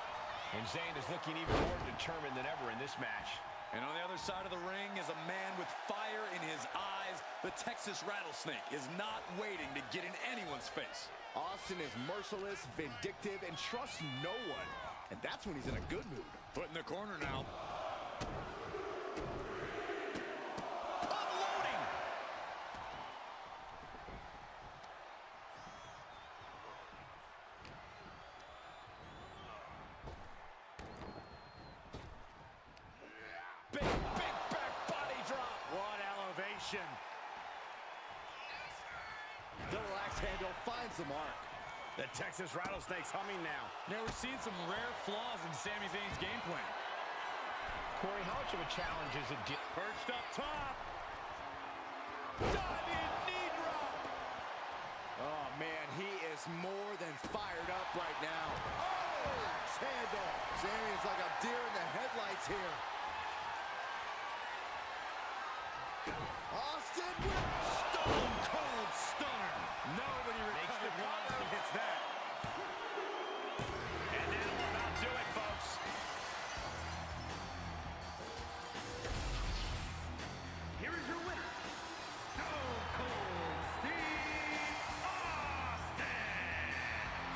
And Zayn is looking even more determined than ever in this match. And on the other side of the ring is a man with fire in his eyes. The Texas Rattlesnake is not waiting to get in anyone's face. Austin is merciless, vindictive, and trusts no one. And that's when he's in a good mood. Put in the corner now. Unloading! Big back body drop. What elevation. Double axe handle finds the mark. The Texas Rattlesnake's humming now. Now we're seeing some rare flaws in Sami Zayn's game plan. Corey, how much of a challenge is it? Perched up top. Diving knee drop. Oh, man, he is more than fired up right now. Oh, handle. Sami is like a deer in the headlights here. Austin with Stone Cold Stunner. Nobody recovers when Austin hits that. And that'll about do it, folks. Here is your winner, Stone Cold Steve Austin.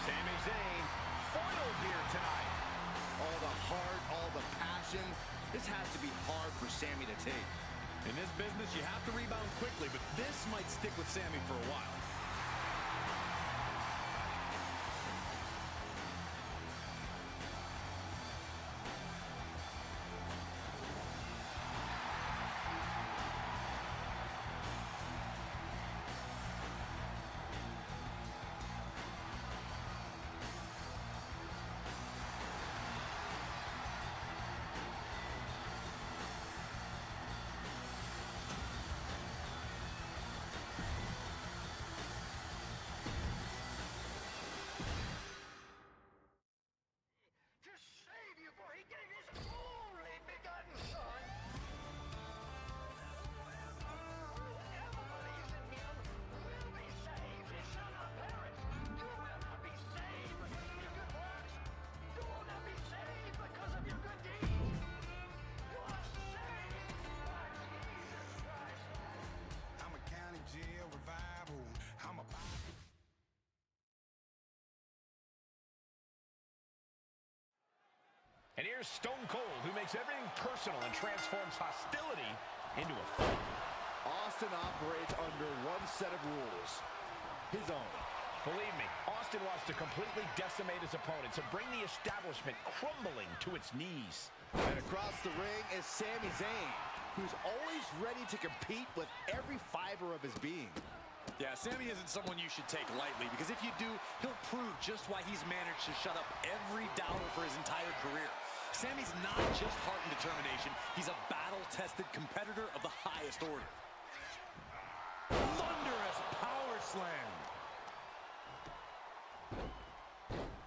Sami Zayn foiled here tonight. all the heart, all the passion. This has to be hard for Sami to take. In this business, you have to rebound quickly, but this might stick with Sami for a while. And here's Stone Cold, who makes everything personal and transforms hostility into a fight. Austin operates under one set of rules, his own. Believe me, Austin wants to completely decimate his opponents and bring the establishment crumbling to its knees. And across the ring is Sami Zayn, who's always ready to compete with every fiber of his being. Yeah, Sami isn't someone you should take lightly, because if you do, he'll prove just why he's managed to shut up every doubter for his entire career. Sammy's not just heart and determination. He's a battle-tested competitor of the highest order. Thunderous power slam.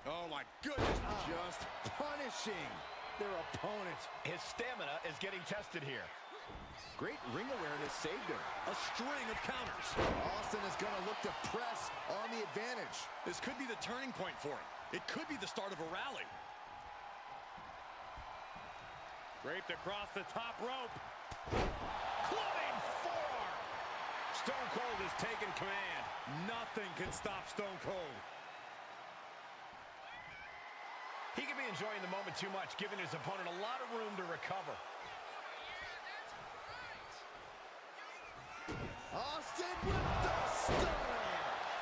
Oh, my goodness. Just punishing their opponent. His stamina is getting tested here. Great ring awareness saved him. A string of counters. Austin is going to look to press on the advantage. This could be the turning point for him. It could be the start of a rally. Draped across the top rope. Clubbing forearm. Stone Cold has taken command. Nothing can stop Stone Cold. He could be enjoying the moment too much, giving his opponent a lot of room to recover. Austin with the stunner.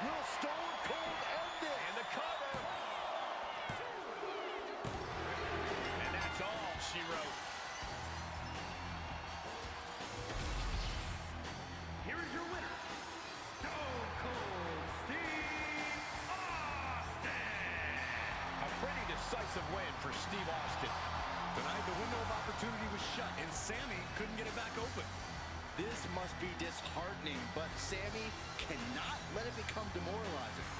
Will Stone Cold end it? And the cover. And that's all she wrote. Here is your winner, Stone Cold Steve Austin. A pretty decisive win for Steve Austin. Tonight, the window of opportunity was shut, and Sammy couldn't get it back open. This must be disheartening, but Sammy cannot let it become demoralizing.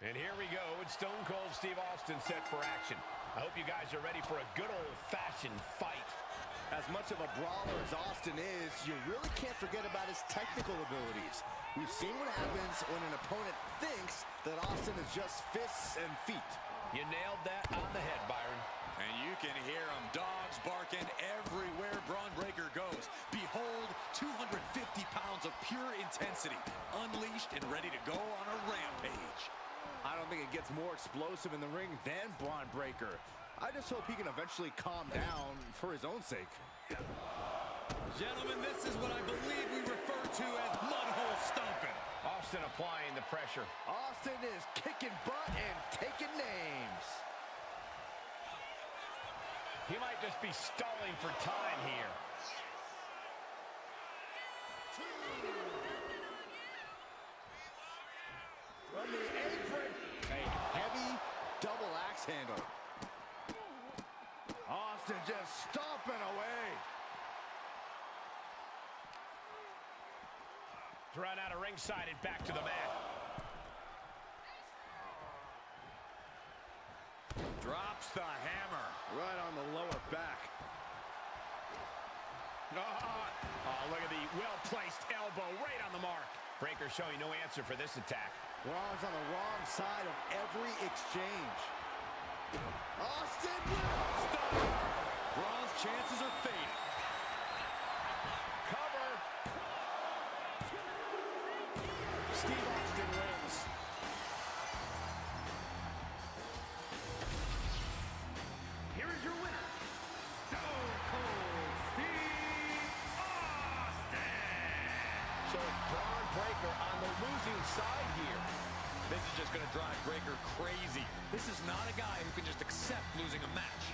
And here we go with Stone Cold Steve Austin set for action. I hope you guys are ready for a good old-fashioned fight. As much of a brawler as Austin is, you really can't forget about his technical abilities. We've seen what happens when an opponent thinks that Austin is just fists and feet. You nailed that on the head, Byron. And you can hear them, dogs barking everywhere Braun Breaker goes. Behold, 250 pounds of pure intensity, unleashed and ready to go on a rampage. I don't think it gets more explosive in the ring than Braun Breaker. I just hope he can eventually calm down for his own sake. Gentlemen, this is what I believe we refer to as mudhole stomping. Austin applying the pressure. Austin is kicking butt and taking names. He might just be stalling for time here. From the apron, a heavy double axe handle. Austin just stomping away. Thrown out of ringside and back to the mat. Drops the hammer. Right on the lower back. Oh, look at the well-placed elbow right on the mark. Breaker showing no answer for this attack. Braun's on the wrong side of every exchange. Austin will stop. Braun's chances are fading. Cover. Steve Austin wins. Here is your winner, Stone Cold Steve Austin. So it's Braun Breaker on the losing side here. This is just going to drive Breaker crazy. This is not a guy who can just accept losing a match.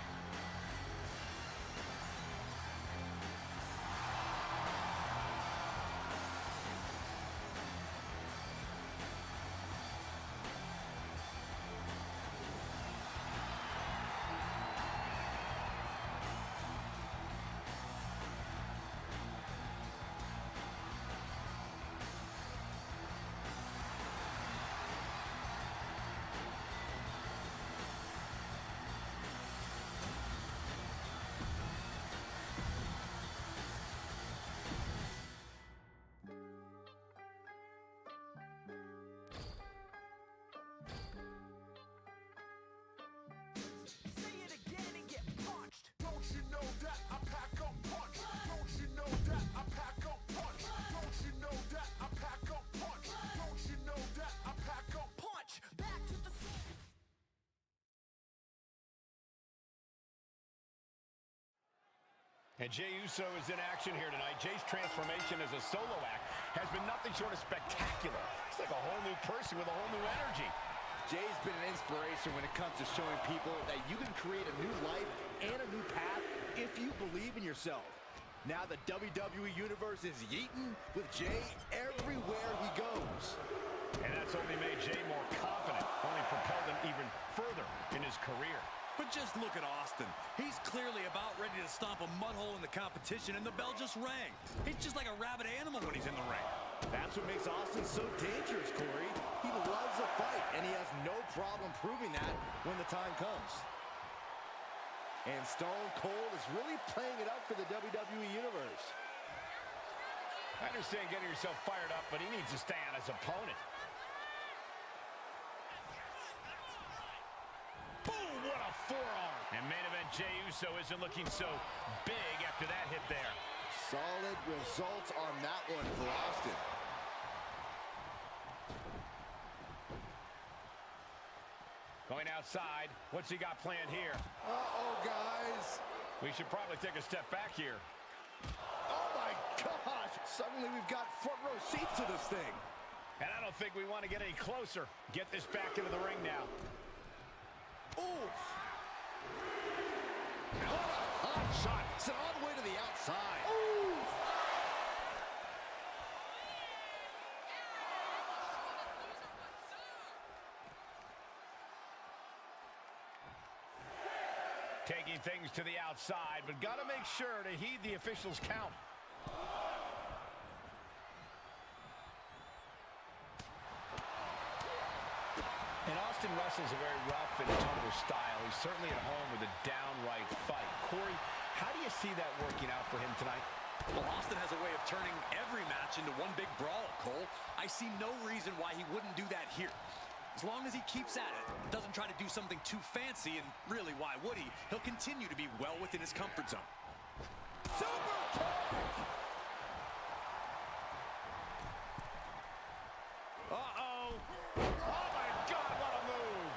And Jey Uso is in action here tonight. Jey's transformation as a solo act has been nothing short of spectacular. It's like a whole new person with a whole new energy. Jey's been an inspiration when it comes to showing people that you can create a new life and a new path if you believe in yourself. Now the WWE Universe is yeeting with Jey everywhere he goes. And that's only made Jey more confident, only propelled him even further in his career. But just look at Austin. He's clearly about ready to stomp a mud hole in the competition, and the bell just rang. He's just like a rabid animal when he's in the ring. That's what makes Austin so dangerous, Corey. He loves a fight, and he has no problem proving that when the time comes. And Stone Cold is really playing it up for the WWE Universe. I understand getting yourself fired up, but he needs to stay on his opponent. Boom, what a forearm. And main event Jey Uso isn't looking so big after that hit there. Solid results on that one for Austin. Going outside. What's he got planned here? Uh-oh, guys. We should probably take a step back here. Oh, my gosh. Suddenly we've got front row seats to this thing. And I don't think we want to get any closer. Get this back into the ring now. Oof. What a hot shot. Sent all the way to the outside. Oof. Taking things to the outside, but got to make sure to heed the officials' count. And Austin wrestles a very rough and tumble style. He's certainly at home with a downright fight. Corey, how do you see that working out for him tonight? Well, Austin has a way of turning every match into one big brawl, Cole. I see no reason why he wouldn't do that here. As long as he keeps at it, doesn't try to do something too fancy, and really, why would he? He'll continue to be well within his comfort zone. Super kick! Uh-oh. Oh, my God, what a move.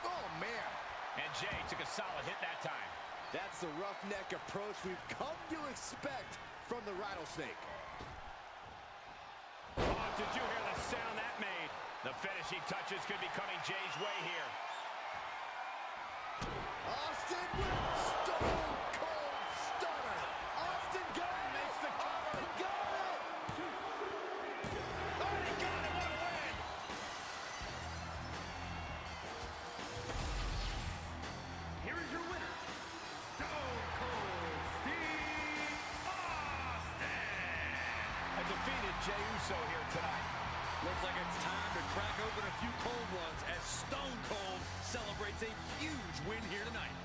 Oh, man. And Jey took a solid hit that time. That's the roughneck approach we've come to expect from the Rattlesnake. Oh, did you hear the sound that made? The finishing touches could be coming Jey's way here. Austin with Stone Cold Stunner. Austin got it. Makes the cover. Austin got it. Oh, he got it. What a win. Here is your winner, Stone Cold Steve Austin. A defeated Jey Uso here tonight. Looks like it's time to crack open a few cold ones as Stone Cold celebrates a huge win here tonight.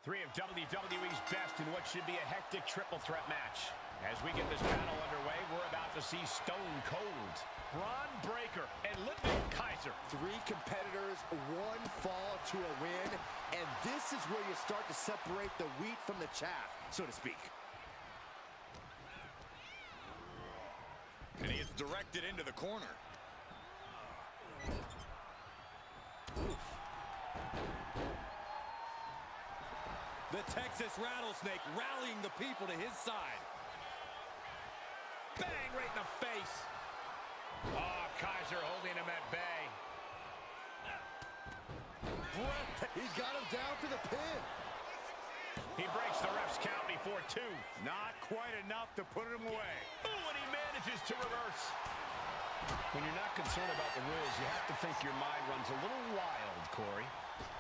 Three of WWE's best in what should be a hectic triple threat match. As we get this battle underway, we're about to see Stone Cold, Bron Breakker, and Ludwig Kaiser. Three competitors, one fall to a win, and this is where you start to separate the wheat from the chaff, so to speak. And he is directed into the corner. The Texas Rattlesnake rallying the people to his side. Bang, right in the face. Oh, Kaiser holding him at bay. He's got him down to the pin. He breaks the ref's count before 2. Not quite enough to put him away. Ooh, and he manages to reverse. When you're not concerned about the rules, you have to think your mind runs a little wild, Corey.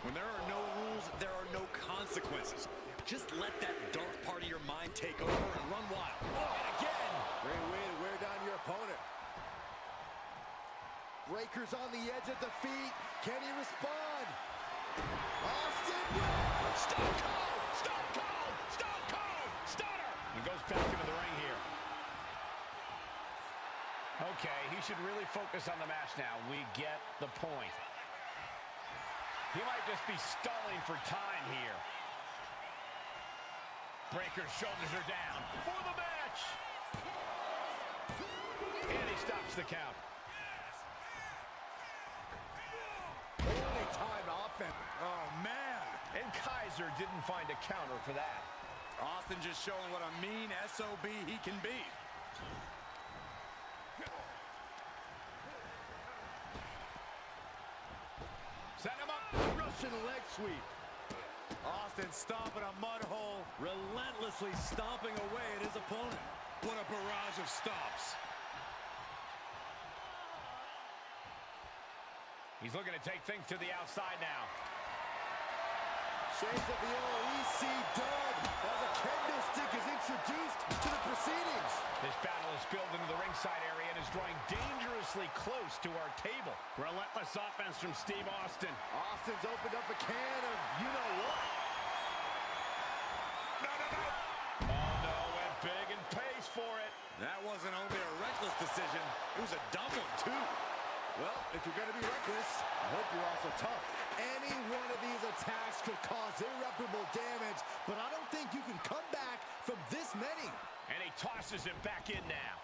When there are no rules, there are no consequences. Just let that dark part of your mind take over and run wild. Oh, and again! Great way to wear down your opponent. Breakers on the edge of the feet. Can he respond? Austin Rose! Stone Cold! Stone Cold! Stone Cold! Stunner! He goes back into the ring here. Okay, he should really focus on the match now. We get the point. He might just be stalling for time here. Breaker's shoulders are down for the match. And he stops the count. Only time offense. Oh, man. And Kaiser didn't find a counter for that. Austin just showing what a mean SOB he can be. Set him up. Russian leg sweep. Austin stomping a mud hole, relentlessly stomping away at his opponent. What a barrage of stomps. He's looking to take things to the outside now. Shades of the old EC dub as a kendo stick is introduced to the proceedings. This battle is spilled into the ringside area and is drawing dangerously close to our table. Relentless offense from Steve Austin. Austin's opened up a can of you-know-what. Oh, no, went big and pays for it. That wasn't only a reckless decision, it was a dumb one, too. Well, if you're going to be reckless, I hope you're also tough. Any one of these attacks could cause irreparable damage, but I don't think you can come back from this many. And he tosses him back in now.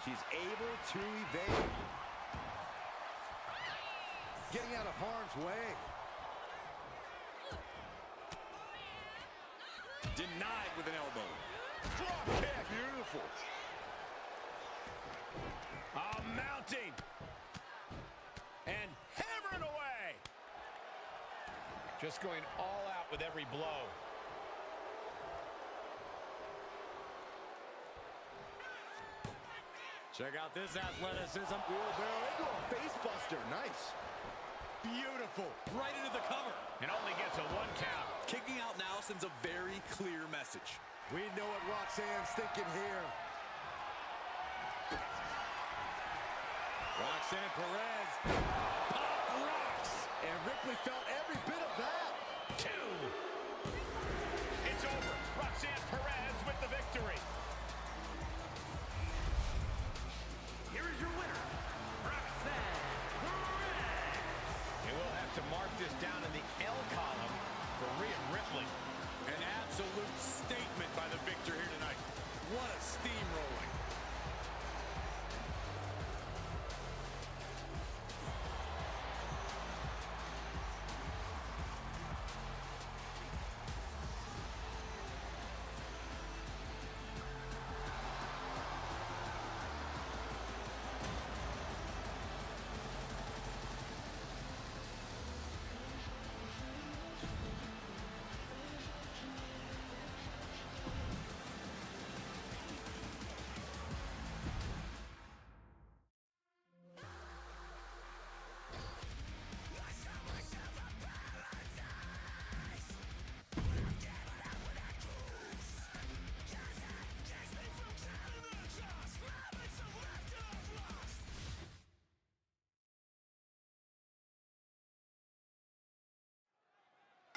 She's able to evade. Getting out of harm's way. Denied with an elbow. Drop kick. Beautiful. Mounting. And hammering away. Just going all out with every blow. Check out this athleticism. Wheelbarrow into a face buster. Nice. Beautiful. Right into the cover. And only gets a 1 count. Kicking out now sends a very clear message. We know what Roxanne's thinking here. Roxanne Perez. Pop rocks. And Ripley felt every bit of that. 2. It's over. Roxanne Perez with the victory. Here is your winner, Roxanne Perez. And we'll have to mark this down in the L column for Rhea Ripley. An absolute statement by the victor here tonight. What a steamrolling.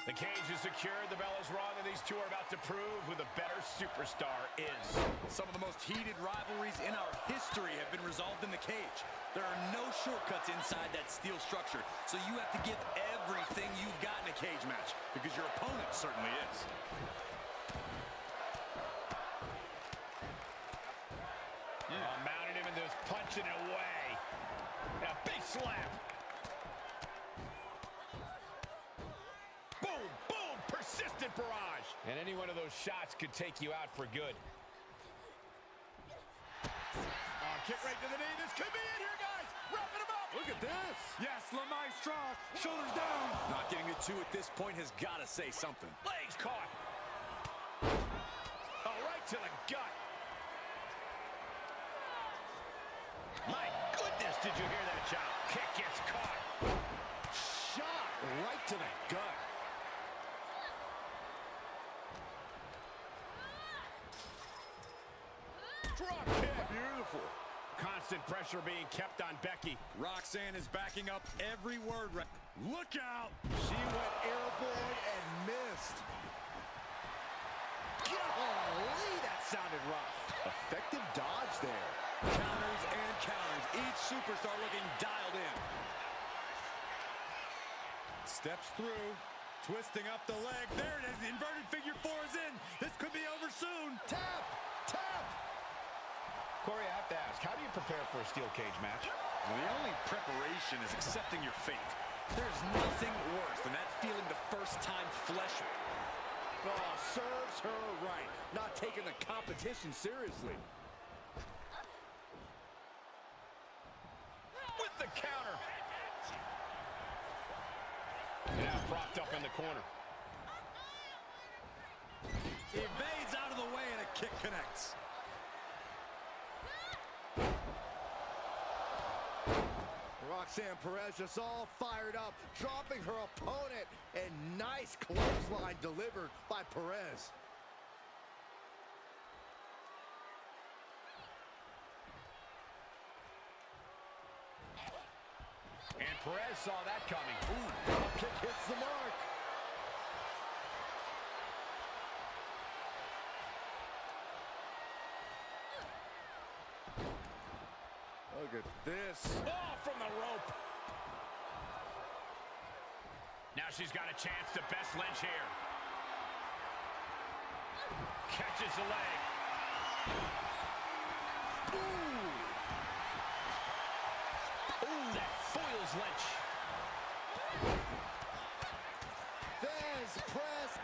The cage is secured, the bell is rung, and these two are about to prove who the better superstar is. Some of the most heated rivalries in our history have been resolved in the cage. There are no shortcuts inside that steel structure, so you have to give everything you've got in a cage match, because your opponent certainly is. Mounted him and just punching it away. A big slap. Boom, boom, persistent barrage. And any one of those shots could take you out for good. Kick right to the knee. This could be it here, guys. Wrapping him up. Look at this. Yes, LeMaestro, shoulders down. Not getting a 2 at this point has got to say something. Legs caught. Oh, right to the gut. My goodness, did you hear that shot? Kick gets caught. Shot right to the gut. Drop kick. Beautiful. Constant pressure being kept on Becky. Roxanne is backing up every word. Look out! She went airborne and missed. Golly, that sounded rough. Effective dodge there. Counters and counters. Each superstar looking dialed in. Steps through. Twisting up the leg. There it is. The inverted figure 4 is in. This could be over soon. Tap! Tap! Corey, I have to ask, how do you prepare for a steel cage match? Well, the only preparation is accepting your fate. There's nothing worse than that feeling the first time fleshing. Oh, serves her right. Not taking the competition seriously. With the counter. Now propped up in the corner. Evades out of the way and a kick connects. Roxanne Perez just all fired up, dropping her opponent, and nice clothesline delivered by Perez. And Perez saw that coming. Ooh, drop kick hits the mark. Look at this. Oh, from the rope. Now she's got a chance to best Lynch here. Catches the leg. Ooh, goes Lynch. Thesz press.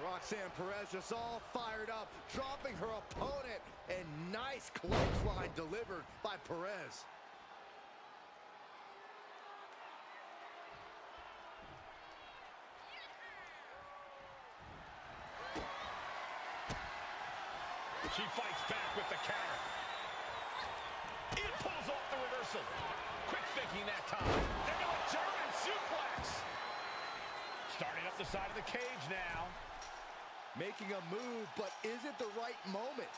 Roxanne Perez just all fired up, dropping her opponent, and nice clothesline delivered by Perez. She fights back with the counter. It pulls off the reversal. Quick thinking that time. Into a German suplex. Starting up the side of the cage now. Making a move, but is it the right moment?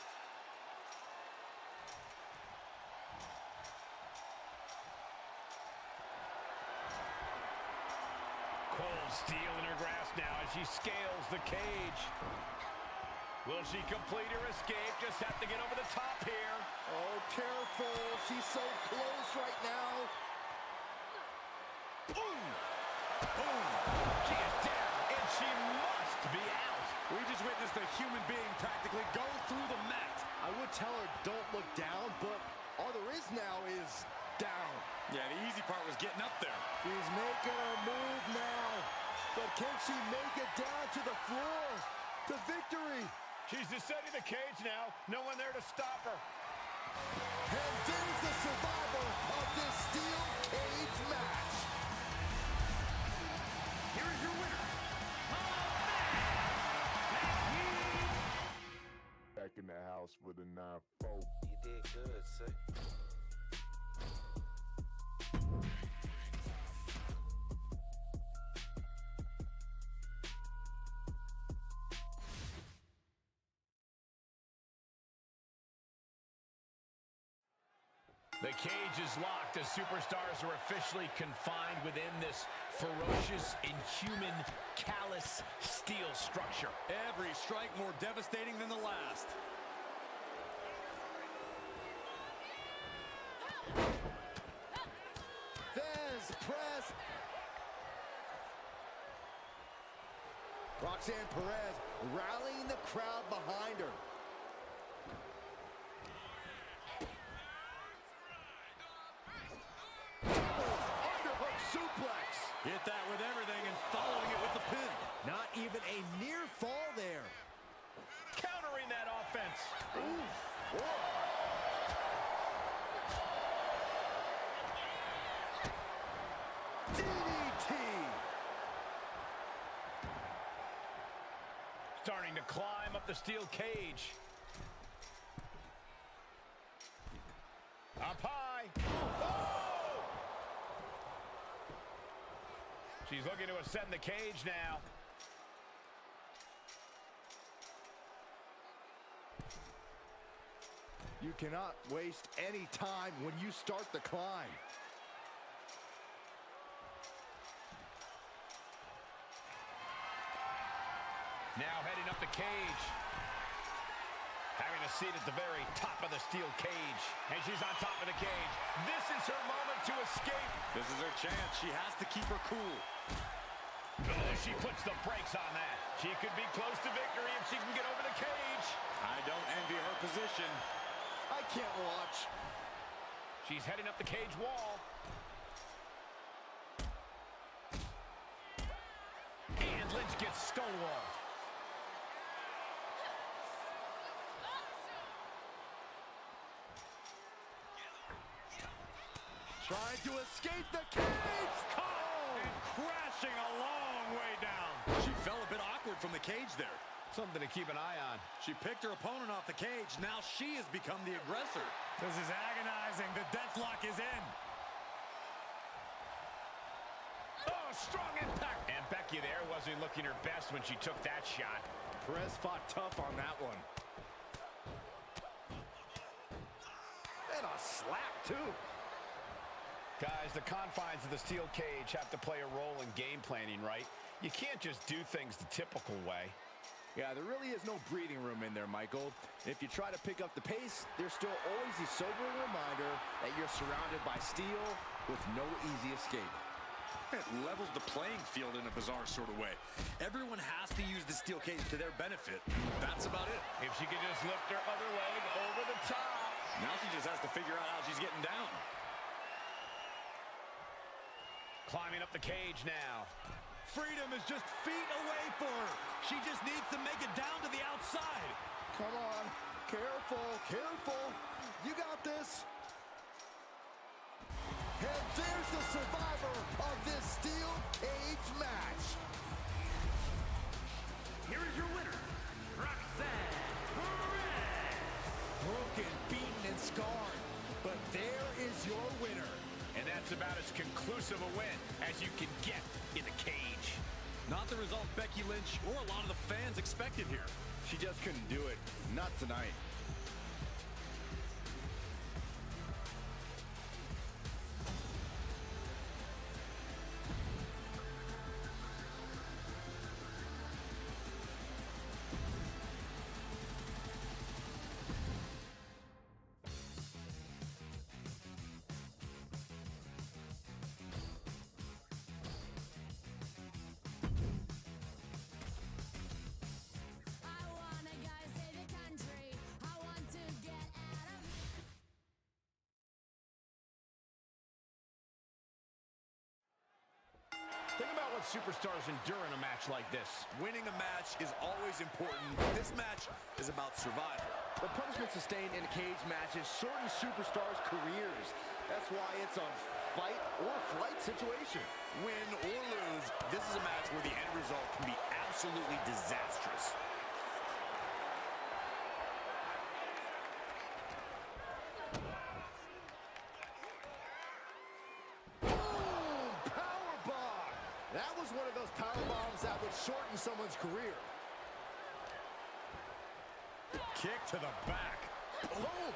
Cole steel in her grasp now as she scales the cage. Will she complete her escape? Just have to get over the top here. Oh, careful. She's so close right now. Boom! Boom! She is down, and she must be out. We just witnessed a human being practically go through the mat. I would tell her don't look down, but all there is now is down. Yeah, the easy part was getting up there. She's making her move now. But can she make it down to the floor? The victory. She's descending the cage now. No one there to stop her. And there's the survivor of this steel cage match. Here is your winner. Back in the house with a 9-4. You did good, sir. The cage is locked as superstars are officially confined within this ferocious, inhuman, callous steel structure. Every strike more devastating than the last. Thesz press. Roxanne Perez rallying the crowd behind her. Underhook suplex. Hit that with everything and following it with the pin. Not even a near fall there. Countering that offense. Ooh. DDT. Starting to climb up the steel cage. Up high. Oh! She's looking to ascend the cage now. You cannot waste any time when you start the climb. Now heading up the cage. Having a seat at the very top of the steel cage. And she's on top of the cage. This is her moment to escape. This is her chance. She has to keep her cool. Oh, she puts the brakes on that. She could be close to victory if she can get over the cage. I don't envy her position. I can't watch. She's heading up the cage wall. And Lynch gets stonewalled. Trying to escape the cage. Caught and crashing a long way down. She fell a bit awkward from the cage there. Something to keep an eye on. She picked her opponent off the cage. Now she has become the aggressor. This is agonizing. The deathlock is in. Oh, strong impact. And Becky there wasn't looking her best when she took that shot. Perez fought tough on that one. And a slap, too. Guys, the confines of the steel cage have to play a role in game planning, right? You can't just do things the typical way. Yeah, there really is no breathing room in there, Michael. If you try to pick up the pace, there's still always the sobering reminder that you're surrounded by steel with no easy escape. It levels the playing field in a bizarre sort of way. Everyone has to use the steel cage to their benefit. That's about it. If she could just lift her other leg over the top. Now she just has to figure out how she's getting down. Climbing up the cage now. Freedom is just feet away for her. She just needs to make it down to the outside. Come on. Careful, careful. You got this. And there's the survivor of this steel cage match. Here is your winner, Roxanne Perez. Broken, beaten, and scarred. But there is your winner. And that's about as conclusive a win as you can get in the cage. Not the result Becky Lynch or a lot of the fans expected here. She just couldn't do it. Not tonight. Think about what superstars endure in a match like this. Winning a match is always important. This match is about survival. The punishment sustained in cage matches shorten superstars' careers. That's why it's a fight or flight situation. Win or lose, this is a match where the end result can be absolutely disastrous. That was one of those power bombs that would shorten someone's career. Kick to the back. Oh!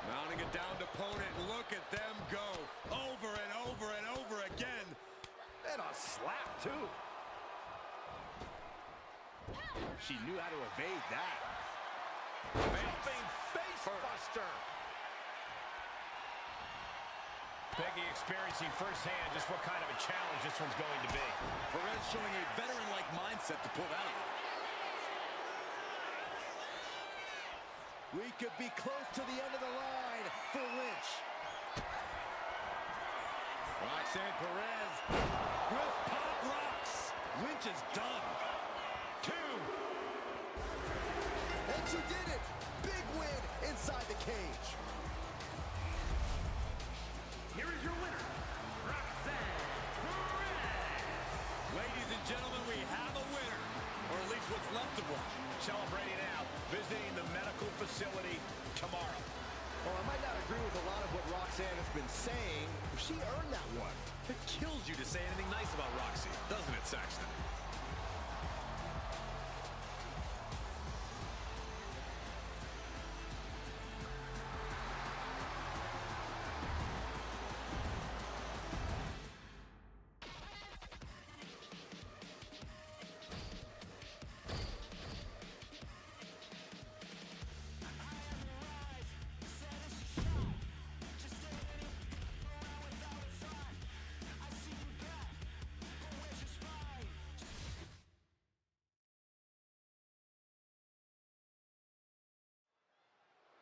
Mounting a downed opponent. Look at them go. Over and over and over again. And a slap, too. She knew how to evade that. Jumping face buster. Becky experiencing firsthand just what kind of a challenge this one's going to be. Perez showing a veteran-like mindset to pull that off. We could be close to the end of the line for Lynch. Roxanne Perez with pop rocks. Lynch is done. 2. And she did it. Big win inside the cage. Here is your winner, Roxanne Perez. Ladies and gentlemen, we have a winner, or at least what's left of one. Celebrating out, visiting the medical facility tomorrow. Well, I might not agree with a lot of what Roxanne has been saying. She earned that one. It kills you to say anything nice about Roxy, doesn't it, Saxton?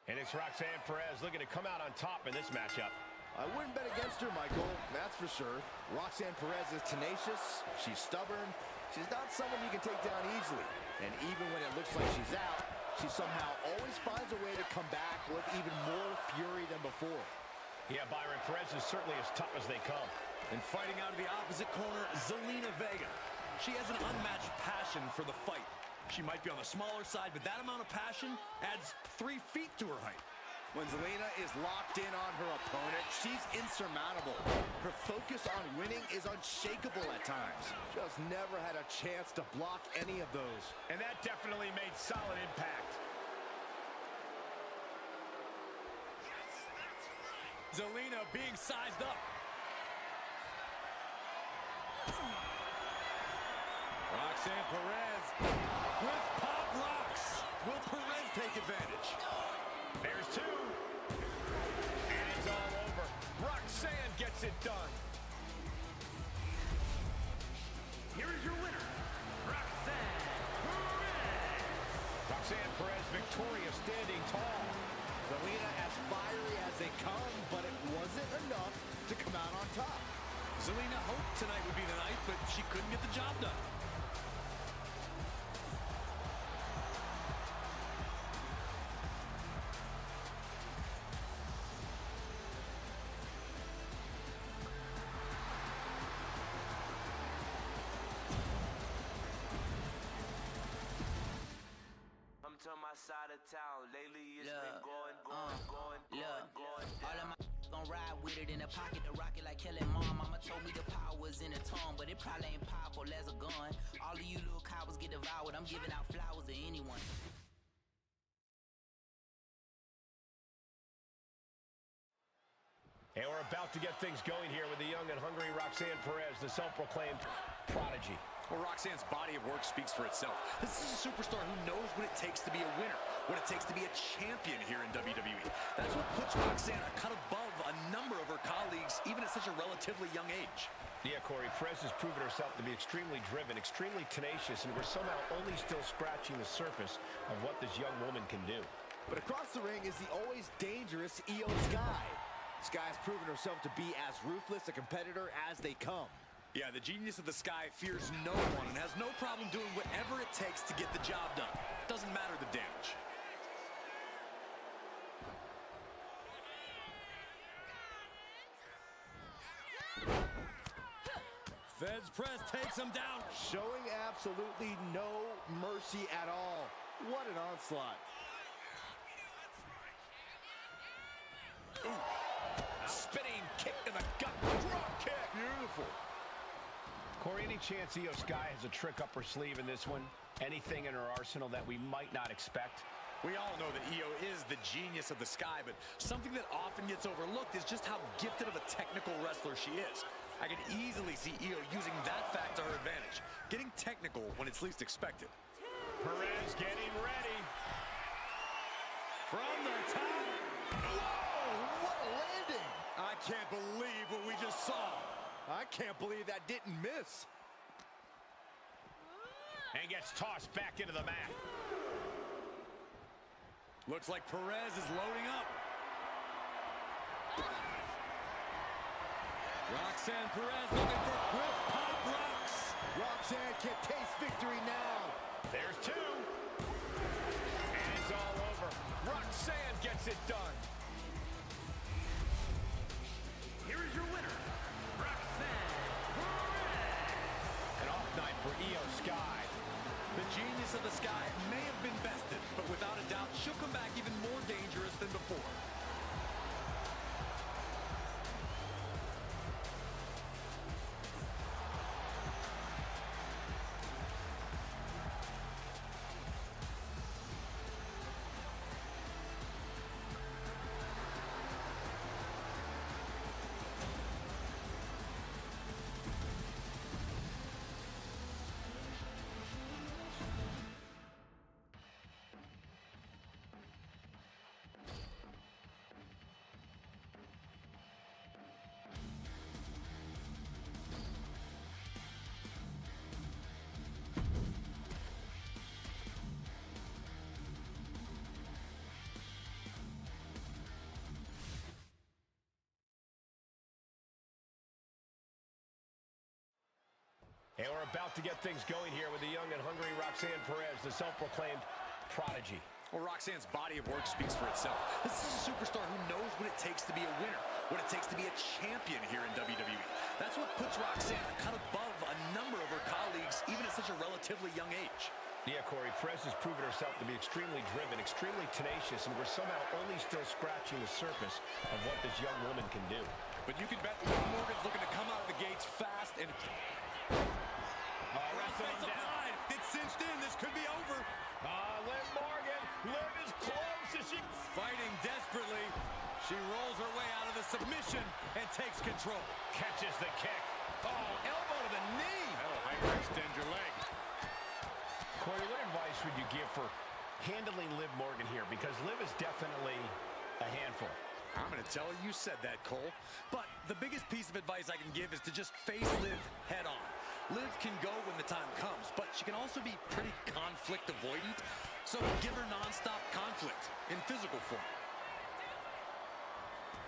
And it's Roxanne Perez looking to come out on top in this matchup. I wouldn't bet against her, Michael. That's for sure. Roxanne Perez is tenacious. She's stubborn. She's not someone you can take down easily. And even when it looks like she's out, she somehow always finds a way to come back with even more fury than before. Yeah, Byron, Perez is certainly as tough as they come. And fighting out of the opposite corner, Zelina Vega. She has an unmatched passion for the fight. She might be on the smaller side, but that amount of passion adds 3 feet to her height. When Zelina is locked in on her opponent, she's insurmountable. Her focus on winning is unshakable at times. Just never had a chance to block any of those. And that definitely made solid impact. Zelina being sized up. Roxanne Perez with pop rocks. Will Perez take advantage? There's 2. And it's all over. Roxanne gets it done. Here is your winner, Roxanne Perez. Roxanne Perez victorious, standing tall. Zelina as fiery as they come, but it wasn't enough to come out on top. Zelina hoped tonight would be the night, but she couldn't get the job done. To my side of town. Lately it's been going. All of my gon' ride with it in the pocket to rock it like Kelly Mom. Mama told me the power's in the tongue, but it probably ain't powerful as a gun. All of you little cowards get devoured. I'm giving out flowers to anyone. And we're about to get things going here with the young and hungry Roxanne Perez, the self-proclaimed prodigy. Well, Roxanne's body of work speaks for itself. This is a superstar who knows what it takes to be a winner, what it takes to be a champion here in WWE. That's what puts Roxanne a cut above a number of her colleagues, even at such a relatively young age. Yeah, Corey, Perez has proven herself to be extremely driven, extremely tenacious, and we're somehow only still scratching the surface of what this young woman can do. But across the ring is the always dangerous Io Sky. Sky has proven herself to be as ruthless a competitor as they come. Yeah, the genius of the Sky fears no one and has no problem doing whatever it takes to get the job done. Doesn't matter the damage. Feds press takes him down. Showing absolutely no mercy at all. What an onslaught. Ooh. Spinning kick in the gut. Drop kick. Beautiful. Corey, any chance Io Sky has a trick up her sleeve in this one? Anything in her arsenal that we might not expect? We all know that Io is the genius of the Sky, but something that often gets overlooked is just how gifted of a technical wrestler she is. I can easily see Io using that fact to her advantage, getting technical when it's least expected. Perez getting ready. From the top. Whoa, what a landing. I can't believe what we just saw. I can't believe that didn't miss. And gets tossed back into the mat. Looks like Perez is loading up. Roxanne Perez looking for with Pop Rocks. Roxanne can taste victory now. There's two. And it's all over. Roxanne gets it done. Here is your winner, Roxanne Perez. An off night for Io Sky. The genius of the Sky may have been bested, but without a doubt, she'll come back even more dangerous than before. And we're about to get things going here with the young and hungry Roxanne Perez, the self-proclaimed prodigy. Well, Roxanne's body of work speaks for itself. This is a superstar who knows what it takes to be a winner, what it takes to be a champion here in WWE. That's what puts Roxanne a cut above a number of her colleagues, even at such a relatively young age. Yeah, Corey, Perez has proven herself to be extremely driven, extremely tenacious, and we're somehow only still scratching the surface of what this young woman can do. But you can bet Liv Morgan's looking to come out of the gates fast and... wrestling down. It's cinched in. This could be over. Liv Morgan. Liv is close as she... Fighting desperately. She rolls her way out of the submission and takes control. Catches the kick. Oh, elbow to the knee. That'll hyperextend your leg. Corey, what advice would you give for handling Liv Morgan here? Because Liv is definitely a handful. I'm going to tell her you said that, Cole. But the biggest piece of advice I can give is to just face Liv head on. Liv can go when the time comes, but she can also be pretty conflict avoidant. So give her nonstop conflict in physical form.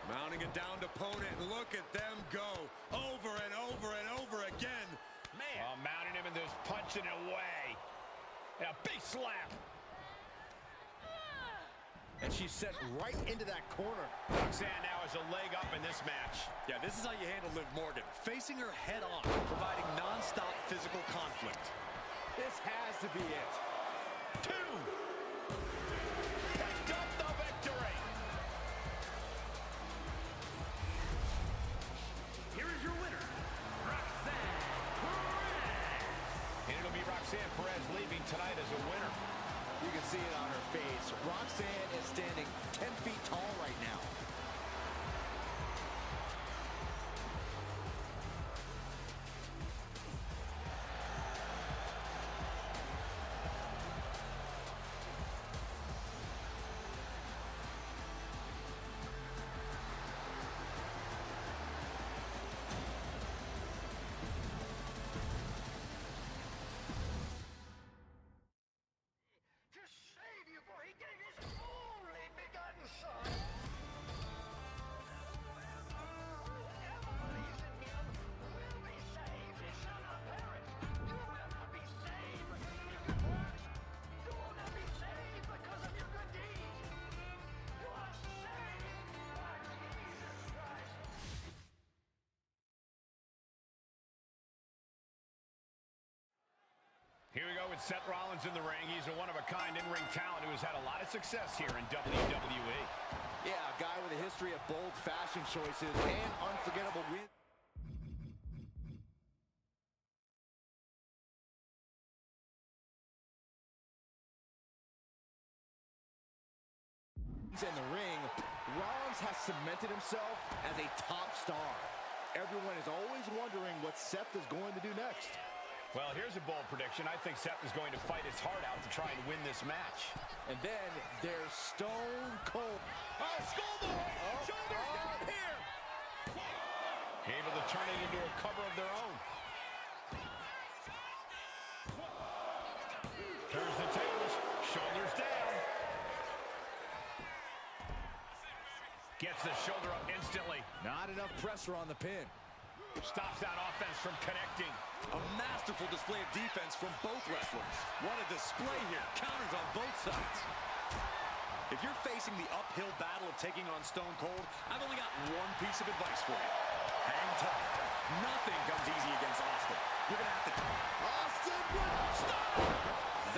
Mounting a downed opponent, and look at them go over and over and over again. Man. Mounting him and just punching it away. And a big slap. And she's set right into that corner. Roxanne now has a leg up in this match. Yeah, this is how you handle Liv Morgan. Facing her head on, providing nonstop physical conflict. This has to be it. 2. Picked up the victory. Here is your winner, Roxanne Perez. And it'll be Roxanne Perez leaving tonight as a winner. You can see it on her face. Roxanne is standing 10 feet tall right now. Here we go with Seth Rollins in the ring. He's a one-of-a-kind in-ring talent who has had a lot of success here in WWE. Yeah, a guy with a history of bold fashion choices and unforgettable wins. In the ring, Rollins has cemented himself as a top star. Everyone is always wondering what Seth is going to do next. Well, here's a bold prediction. I think Seth is going to fight his heart out to try and win this match. And then there's Stone Cold. Oh, Skullboy! Shoulders down here! Able to turn it into a cover of their own. Turns the tables, shoulders down. Gets the shoulder up instantly. Not enough pressure on the pin. Stops that offense from connecting. A masterful display of defense from both wrestlers. What a display here. Counters on both sides. If you're facing the uphill battle of taking on Stone Cold, I've only got one piece of advice for you. Hang tough. Nothing comes easy against Austin. You're going to have to... Austin! Stop!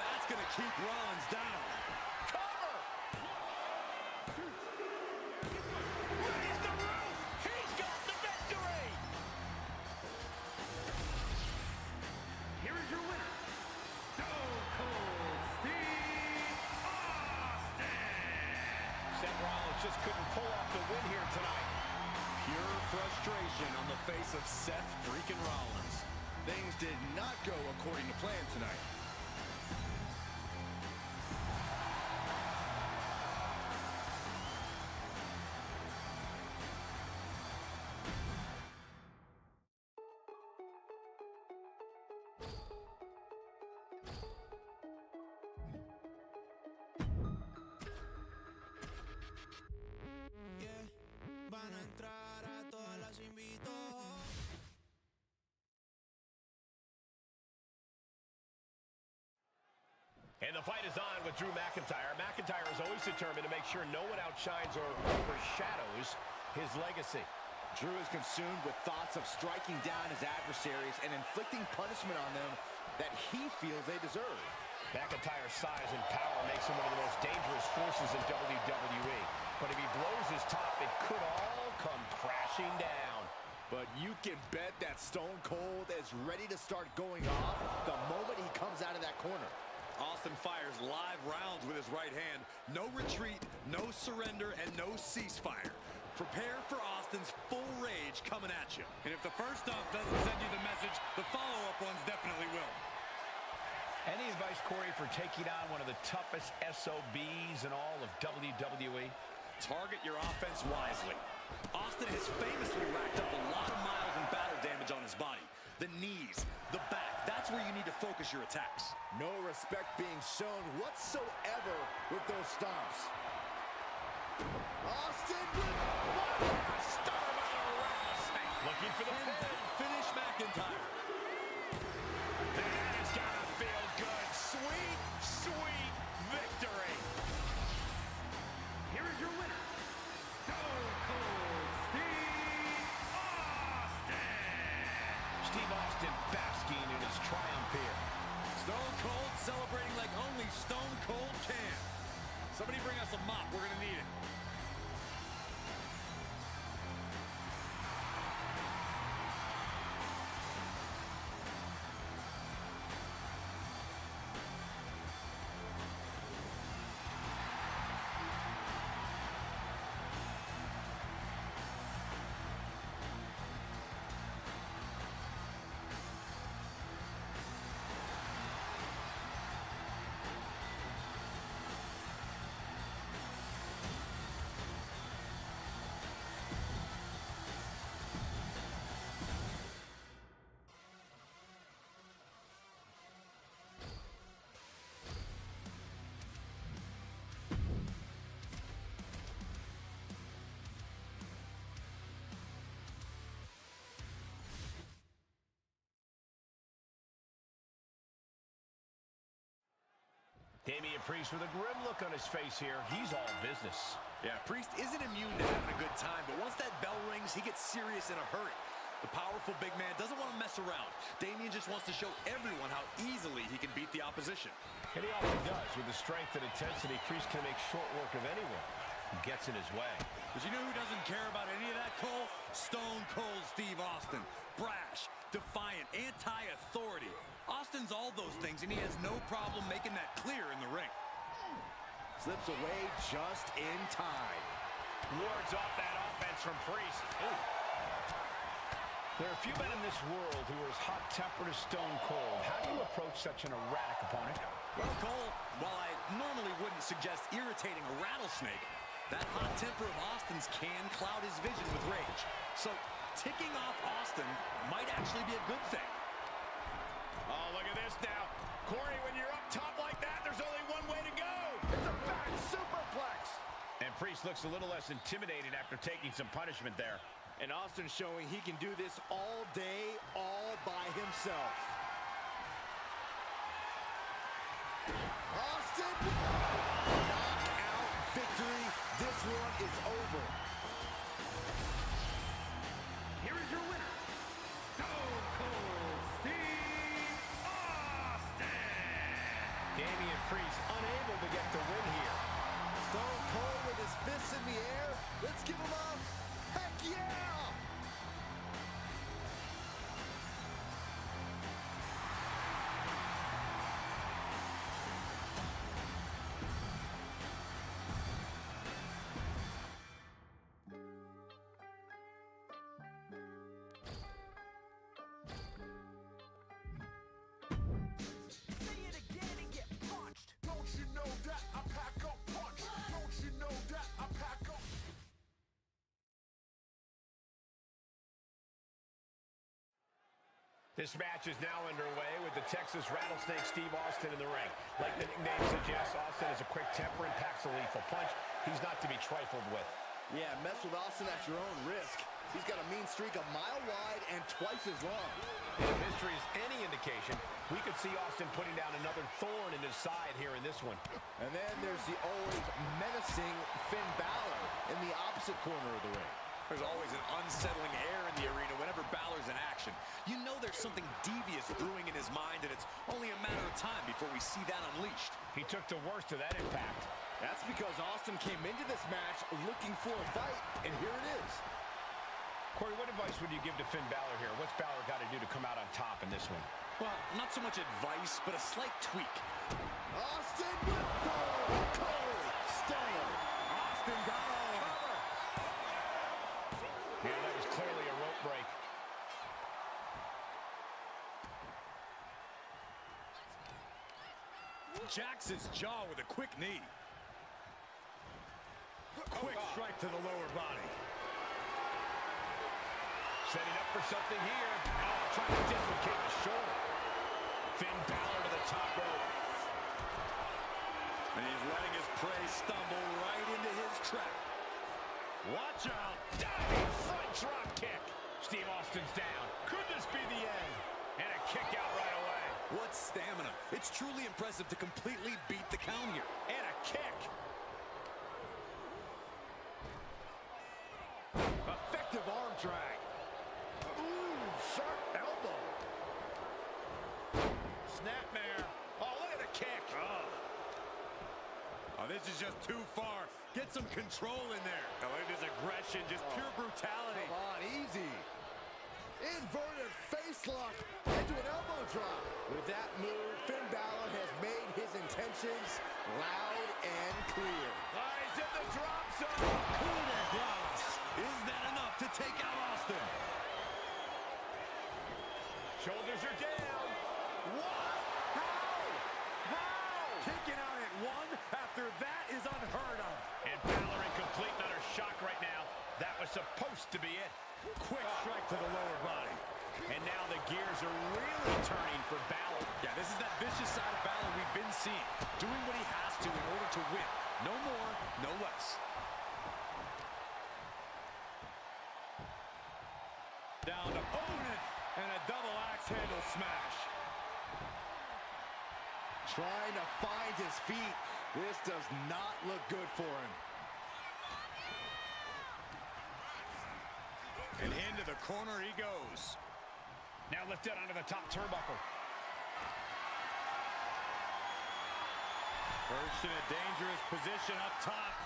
That's going to keep Rollins down. Cover! Raise the roof! He's got the victory! Here is your winner, Stone Cold Steve Austin. Seth Rollins just couldn't pull off the win here tonight. Pure frustration on the face of Seth freaking Rollins. Things did not go according to plan tonight. And the fight is on with Drew McIntyre. McIntyre is always determined to make sure no one outshines or overshadows his legacy. Drew is consumed with thoughts of striking down his adversaries and inflicting punishment on them that he feels they deserve. McIntyre's size and power makes him one of the most dangerous forces in WWE. But if he blows his top, it could all come crashing down. But you can bet that Stone Cold is ready to start going off the moment he comes out of that corner. Austin fires live rounds with his right hand. No retreat, no surrender, and no ceasefire. Prepare for Austin's full rage coming at you. And if the first dump doesn't send you the message, the follow-up ones definitely will. Any advice, Corey, for taking on one of the toughest SOBs in all of WWE? Target your offense wisely. Austin has famously racked up a lot of miles and battle damage on his body. The knees, the back, that's where you need to focus your attacks. No respect being shown whatsoever with those stomps. Austin with Star by the rattlesnake. Looking for the pin. Finish McIntyre. That has got to feel good. Sweet, sweet victory. Here is your winner, Stone Cold Steve Austin. Steve Austin basking in his triumph here. Stone Cold celebrating like only Stone Cold can. Somebody bring us a mop. We're going to need it. Damian Priest with a grim look on his face here. He's all business. Yeah, Priest isn't immune to having a good time, but once that bell rings, he gets serious in a hurry. The powerful big man doesn't want to mess around. Damian just wants to show everyone how easily he can beat the opposition. And he often does. With the strength and intensity, Priest can make short work of anyone who gets in his way. But you know who doesn't care about any of that, Cole? Stone Cold Steve Austin. Brash, defiant, anti-authority. Austin's all those things, and he has no problem making that clear in the ring. Slips away just in time. Wards off that offense from Priest. Ooh. There are a few men in this world who are as hot-tempered as Stone Cold. How do you approach such an erratic opponent? Well, Cole, while I normally wouldn't suggest irritating a rattlesnake, that hot temper of Austin's can cloud his vision with rage. So, ticking off Austin might actually be a good thing. Oh, look at this now. Corey, when you're up top like that, there's only one way to go. It's a back superplex. And Priest looks a little less intimidated after taking some punishment there. And Austin showing he can do this all day, all by himself. Austin, knockout victory. This one is over. Here is your winner, Stone Cold Steve Austin. Damian Priest unable to get the win here. Stone Cold with his fists in the air. Let's give him a heck yeah! This match is now underway with the Texas Rattlesnake Steve Austin in the ring. Like the nickname suggests, Austin has a quick temper and packs a lethal punch. He's not to be trifled with. Yeah, mess with Austin at your own risk. He's got a mean streak a mile wide and twice as long. And if history is any indication, we could see Austin putting down another thorn in his side here in this one. And then there's the always menacing Finn Balor in the opposite corner of the ring. There's always an unsettling air in the arena whenever Balor's in action. You know there's something devious brewing in his mind, and it's only a matter of time before we see that unleashed. He took the worst of that impact. That's because Austin came into this match looking for a fight, and here it is. Corey, what advice would you give to Finn Balor here? What's Balor got to do to come out on top in this one? Well, not so much advice, but a slight tweak. Austin with the Corey Stellar. Austin got all cover. Yeah, that was clearly a rope break. Jacks his jaw with a quick knee. Quick strike to the lower body. Setting up for something here. Oh, trying to dislocate the shoulder. Finn Balor to the top rope. And he's letting his prey stumble right into his trap. Watch out. Diving front drop kick. Steve Austin's down. Could this be the end? And a kick out right away. What stamina. It's truly impressive to completely beat the count here. And a kick. Effective arm drag. Ooh, sharp elbow. Snapmare. Oh, look at the kick. Oh, this is just too far. Get some control in there. Oh, look at his aggression, just pure brutality. Come on, easy. Inverted face lock into an elbow drop. With that move, Finn Balor has made his intentions loud and clear. He's in the drop zone. Coup de grace. Is that enough to take out Austin? Shoulders are down. What? How? Kicking out at one after that is unheard of. And Balor in complete and utter shock right now. That was supposed to be it. Quick strike to the lower body. And now the gears are really turning for Balor. Yeah, this is that vicious side of Balor we've been seeing. Doing what he has to in order to win. No more, no less. Down to opponent and a double axe handle smash. Trying to find his feet. This does not look good for him. And into the corner he goes. Now lifted onto the top turnbuckle. Perched in a dangerous position up top.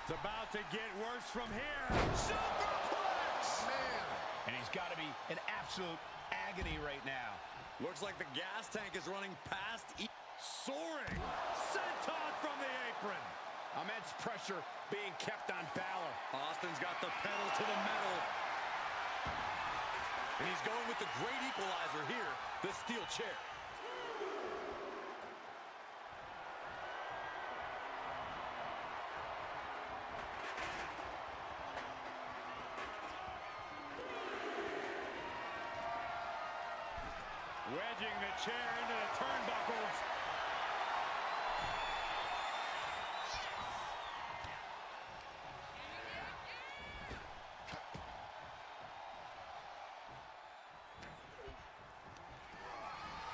It's about to get worse from here. Superplex! Man. And he's got to be in absolute agony right now. Looks like the gas tank is running past. Soaring. Senton from the apron. Immense pressure being kept on Balor. Austin's got the pedal to the metal. And he's going with the great equalizer here, the steel chair. Wedging the chair into the turnbuckles.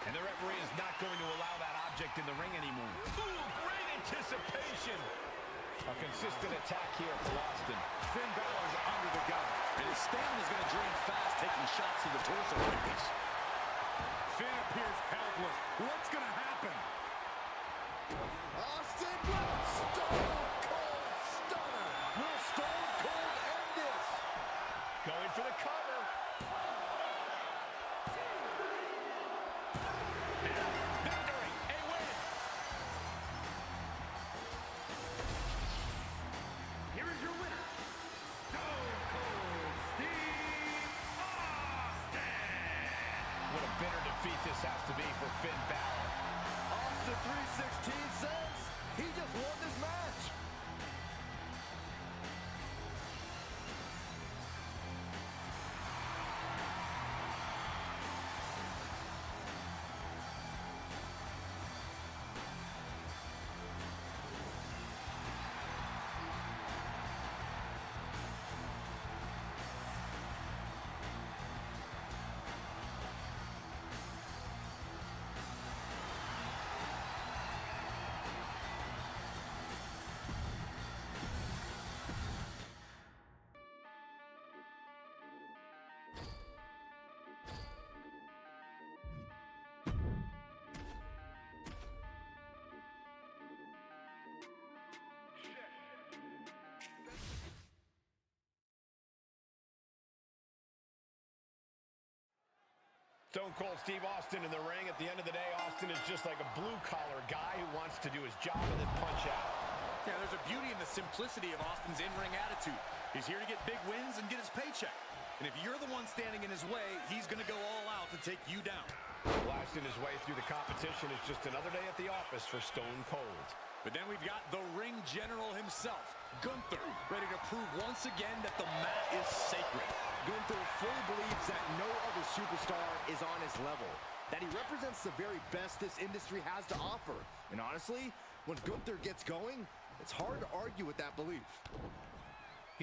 And the referee is not going to allow that object in the ring anymore. Ooh, great anticipation. A consistent attack here for Austin. Finn Balor's under the gun. And his stamina is going to drain fast, taking shots to the torso like this. Finn appears helpless. What's going to happen? Austin with Stone Cold Stunner. Will Stone Cold end this? Going for the cover. Victory, a win. Here is your winner, Stone Cold Steve Austin. What a bitter defeat this has to be for Finn Balor. Austin 316 says he just won this match. Stone Cold Steve Austin in the ring. At the end of the day, Austin is just like a blue-collar guy who wants to do his job and then punch out. Yeah, there's a beauty in the simplicity of Austin's in-ring attitude. He's here to get big wins and get his paycheck. And if you're the one standing in his way, he's going to go all out to take you down. Blasting his way through the competition is just another day at the office for Stone Cold. But then we've got the ring general himself, Gunther, ready to prove once again that the mat is sacred. Gunther fully believes that no other superstar is on his level, that he represents the very best this industry has to offer. And honestly, when Gunther gets going, it's hard to argue with that belief.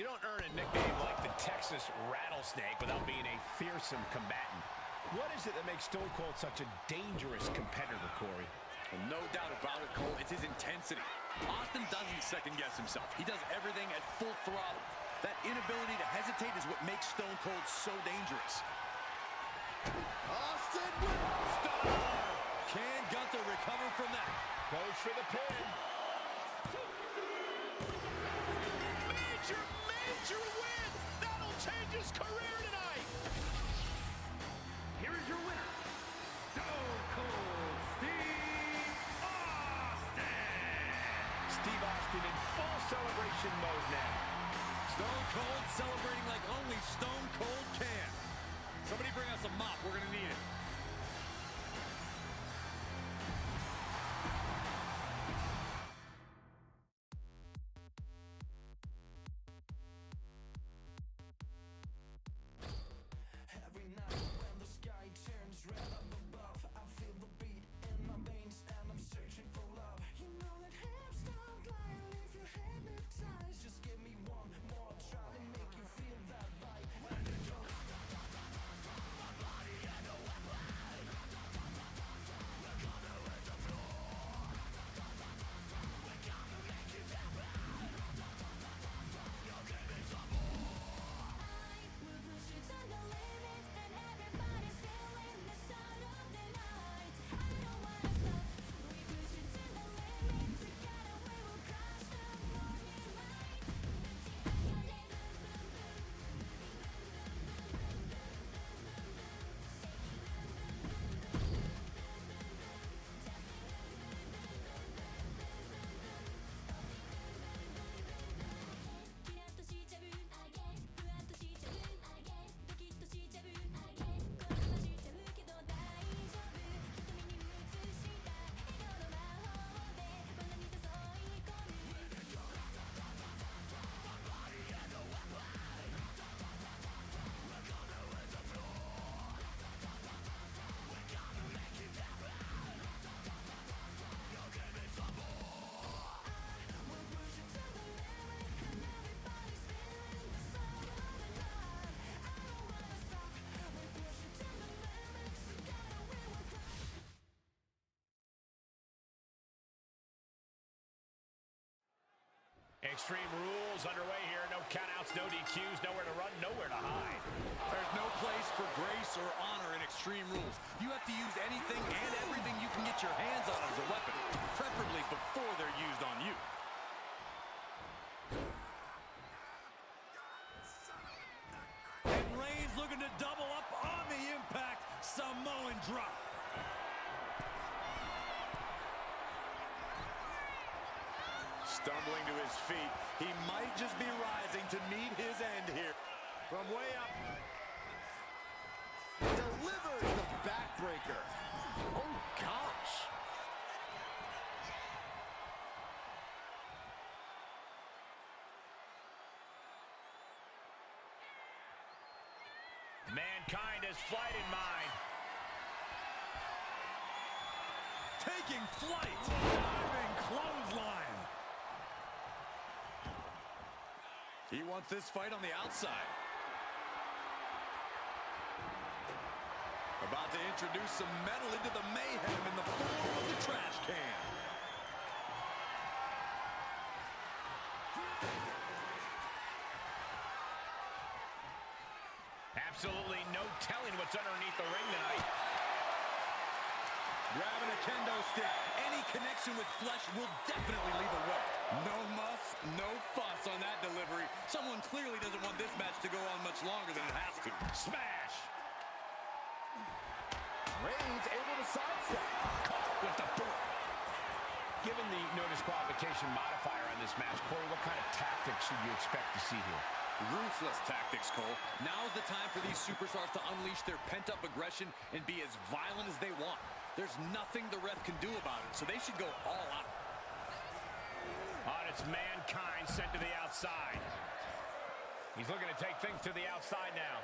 You don't earn a nickname like the Texas Rattlesnake without being a fearsome combatant. What is it that makes Stone Cold such a dangerous competitor, Corey? Well, no doubt about it, Cole. It's his intensity. Austin doesn't second-guess himself. He does everything at full throttle. That inability to hesitate is what makes Stone Cold so dangerous. Austin with Stop! Can Gunther recover from that? Goes for the pin. Major win! That'll change his career tonight! Here is your winner, Stone Cold Steve Austin! Steve Austin in full celebration mode now. Stone Cold celebrating like only Stone Cold can. Somebody bring us a mop. We're going to need it. Every night when the sky turns red up above, I feel the beat in my veins and I'm searching for love. You know that hips don't lie and leave you hypnotized. Just give me one more try to make you feel that vibe. When you don't my body and a weapon. We're gonna hit the floor. We're gonna make it happen. You'll give me some more. We'll push it to the limit, and everybody's feeling the sound of the night. I don't wanna stop. We push it to the limit. Together we will crush the morning light.キラッとしちゃう、I guess。ふわっとしちゃう、I guess。ドキッとしちゃう、I guess。こわばしちゃうけど大丈夫。瞳に映した笑顔の魔法で罠に誘い込む。Extreme Rules underway here. No countouts, no DQs, nowhere to run, nowhere to hide. There's no place for grace or honor in Extreme Rules. You have to use anything and everything you can get your hands on as a weapon, preferably before they're used on you. And Reigns looking to double up on the impact. Samoan drop. Stumbling to his feet. He might just be rising to meet his end here. from way up. Delivers the backbreaker. Oh, gosh. Mankind has flight in mind. Taking flight. Diving clothesline. He wants this fight on the outside. About to introduce some metal into the mayhem in the form of the trash can. Absolutely no telling what's underneath the ring tonight. Grabbing a kendo stick. Any connection with flesh will definitely leave a welt. No muss, no fuss on that delivery. Someone clearly doesn't want this match to go on much longer than it has to. Smash! Reigns able to sidestep. Caught with the boot. Given the no disqualification modifier on this match, Corey, what kind of tactics should you expect to see here? Ruthless tactics, Cole. Now's the time for these superstars to unleash their pent-up aggression and be as violent as they want. There's nothing the ref can do about it, so they should go all out. it's Mankind sent to the outside. He's looking to take things to the outside now.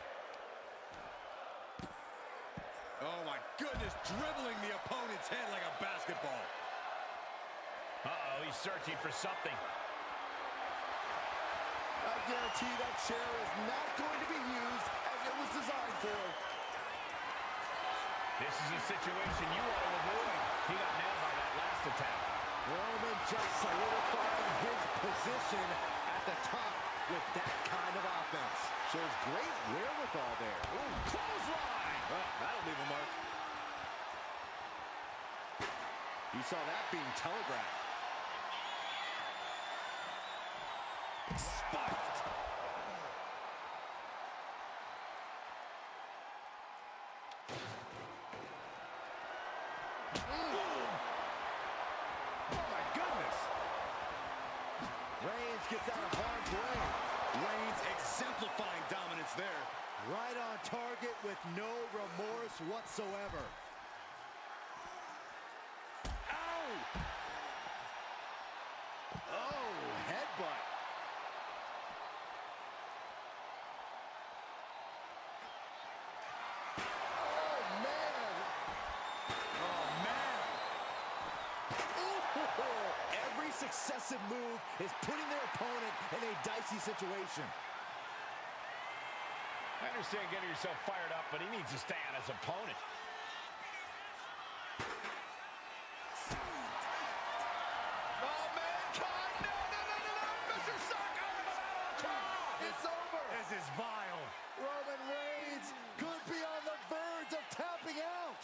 Oh, my goodness, dribbling the opponent's head like a basketball. Uh-oh, he's searching for something. I guarantee that chair is not going to be used as it was designed for. This is a situation you want to avoid. He got nailed by that last attack. Roman just solidifying his position at the top with that kind of offense. Shows great wherewithal there. Ooh, clothesline! Well, that'll leave a mark. You saw that being telegraphed. Spiked. Oh my goodness! Reigns gets out of harm's way. Reigns exemplifying dominance there. Right on target with no remorse whatsoever. Ow! Oh, headbutt. Oh, man. Oh, man. Ooh. Every successive move is putting their opponent in a dicey situation. I understand getting yourself fired up, but he needs to stay on his opponent. Oh, Mankind! No! Mr. Socko! It's over. This is vile. Roman Reigns could be on the verge of tapping out.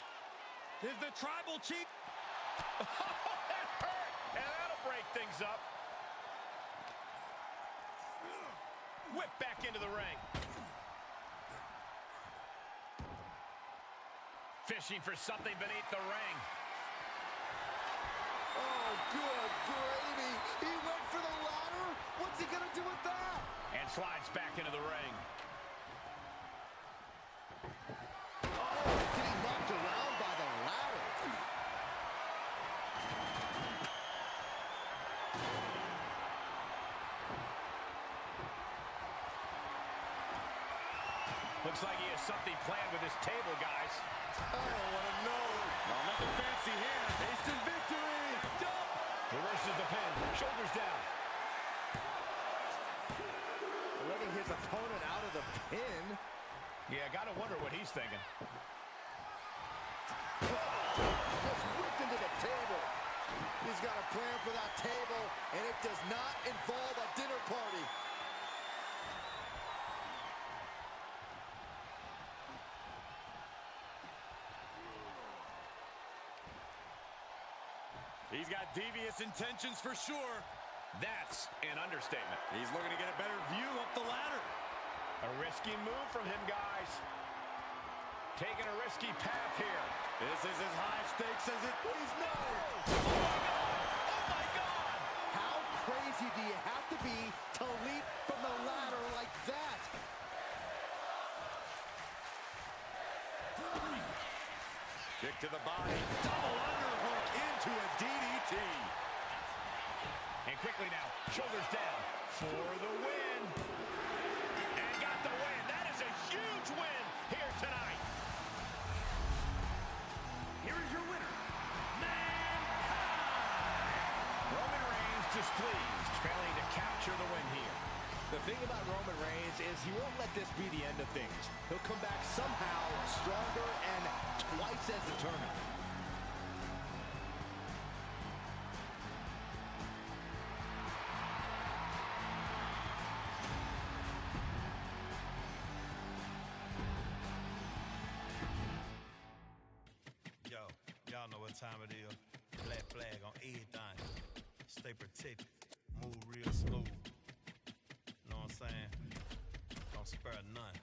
Is the tribal chief... That hurt! And that'll break things up. Whip back into the ring. Fishing for something beneath the ring. Oh, good gravy. He went for the ladder. What's he going to do with that? And slides back into the ring. Oh, getting knocked around by the ladder. Looks like he has something planned with his table, guys. Oh, what a no. Oh, nothing fancy here. Instant victory. Dump. Reverses the pin. Shoulders down. Letting his opponent out of the pin. Yeah, gotta wonder what he's thinking. Just whipped into the table. He's got a plan for that table, and it does not involve a dinner party. He's got devious intentions for sure. That's an understatement. He's looking to get a better view up the ladder. A risky move from him, guys. Taking a risky path here. This is as high stakes as it... Please, no! Oh, my God! How crazy do you have to be to leap from the ladder like that? Kick to the body. Double underhook into a DDT. And quickly now, shoulders down for the win. And got the win. That is a huge win here tonight. Here is your winner, Roman Reigns displeased, failing to capture the win here. The thing about Roman Reigns is he won't let this be the end of things. He'll come back somehow stronger and twice as determined. Yo, y'all know what time it is. Black flag on everything. Stay protected. Move real smooth. Know what I'm saying? Don't spare none.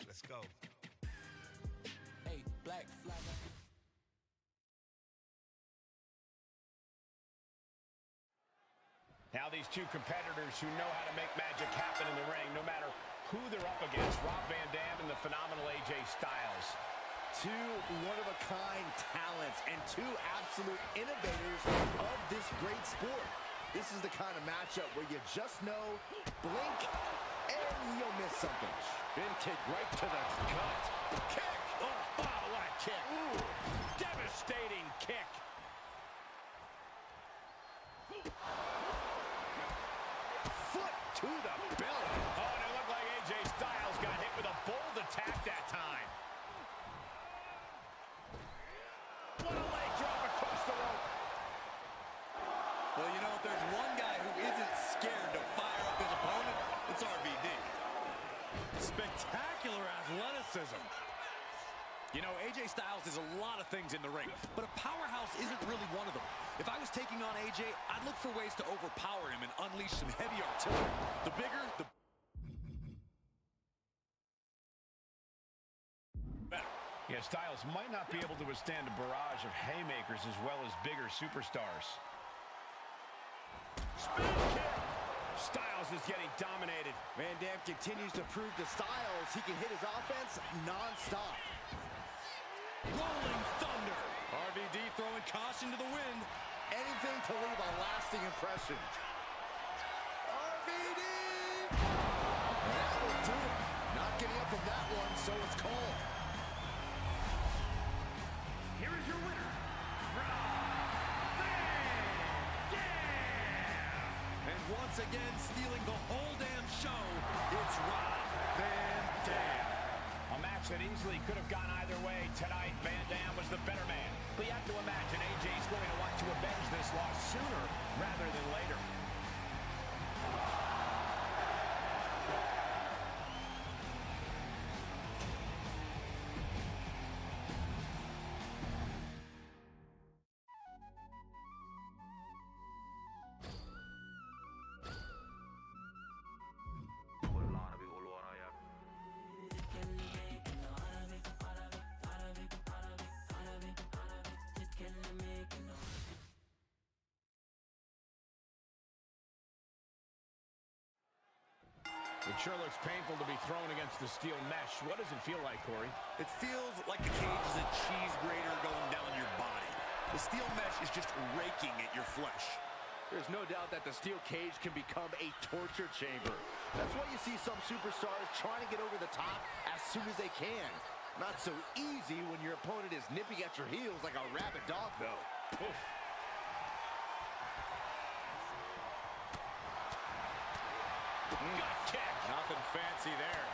Let's go. Hey, black flag. Now these two competitors who know how to make magic happen in the ring, no matter who they're up against. Rob Van Dam and the phenomenal AJ Styles. Two one-of-a-kind talents and two absolute innovators of this great sport. This is the kind of matchup where you just know, blink, and you'll miss something. Been kicked right to the gut. Kick! Oh, what a kick. Ooh, devastating kick. Foot to the belly. Oh, and it looked like AJ Styles got hit with a bold attack that time. What a leg drop across the rope. Well, you know, if there's one guy who isn't scared to fire up his opponent, it's RVD. Spectacular athleticism. You know, AJ Styles is a lot of things in the ring, but a powerhouse isn't really one of them. If I was taking on AJ, I'd look for ways to overpower him and unleash some heavy artillery. The bigger, the better. Yeah, Styles might not be able to withstand a barrage of haymakers as well as bigger superstars. Spin kick. Styles is getting dominated. Van Dam continues to prove to Styles he can hit his offense non-stop. Rolling Thunder. RVD throwing caution to the wind. Anything to leave a lasting impression. RVD! That will do it. Not getting up from that one, so it's called. Here is your winner, Rob Van Dam. And once again, stealing the whole damn show, it's Rob Van Dam. A match that easily could have gone either way. Tonight, Van Dam was the better man. But you have to imagine AJ's going to want to avenge this loss sooner rather than later. It sure looks painful to be thrown against the steel mesh. What does it feel like, Corey? It feels like the cage is a cheese grater going down your body. The steel mesh is just raking at your flesh. There's no doubt that the steel cage can become a torture chamber. That's why you see some superstars trying to get over the top as soon as they can. Not so easy when your opponent is nipping at your heels like a rabid dog, though. Oof. Gut kick. Nothing fancy there.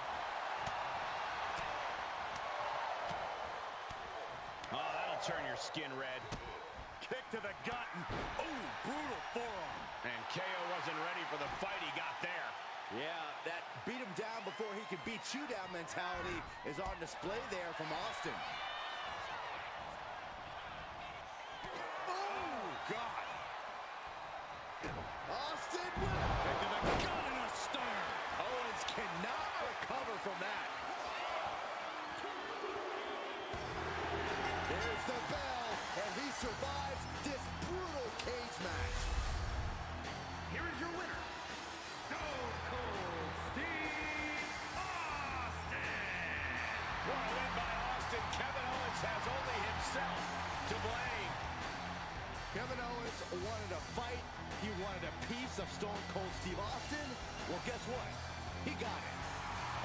Oh, that'll turn your skin red. Kick to the gut. Oh, brutal forearm. And KO wasn't ready for the fight he got there. Yeah, that beat him down before he could beat you down mentality is on display there from Austin. Oh, God. Austin with Kick to the gut and a stunner. Owens cannot recover from that. There's the bell, and he survives this brutal cage match. Here is your winner, Stone Cold Steve Austin. What a win by Austin. Kevin Owens has only himself to blame. Kevin Owens wanted a fight. He wanted a piece of Stone Cold Steve Austin. Well, guess what? He got it.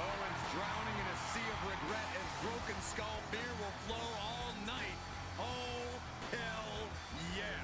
Owens drowning in a sea of regret as Broken Skull beer will flow all night. Oh, hell yeah.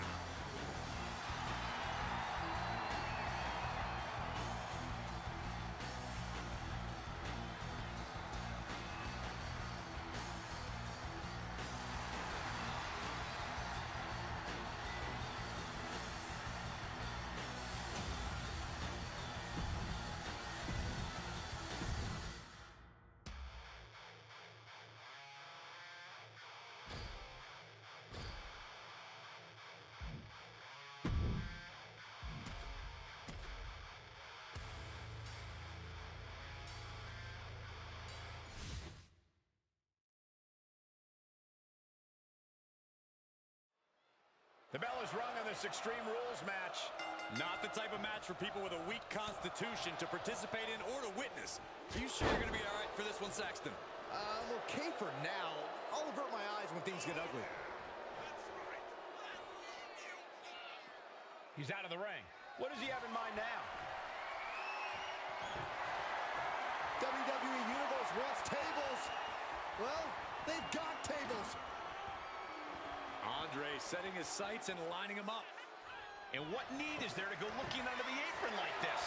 The bell is rung on this Extreme Rules match. Not the type of match for people with a weak constitution to participate in or to witness. Are you sure you're going to be all right for this one, Saxton? I'm okay for now. I'll avert my eyes when things get ugly. He's out of the ring. What does he have in mind now? WWE Universe wants tables. Well, they've got tables. Andre setting his sights and lining them up. And what need is there to go looking under the apron like this?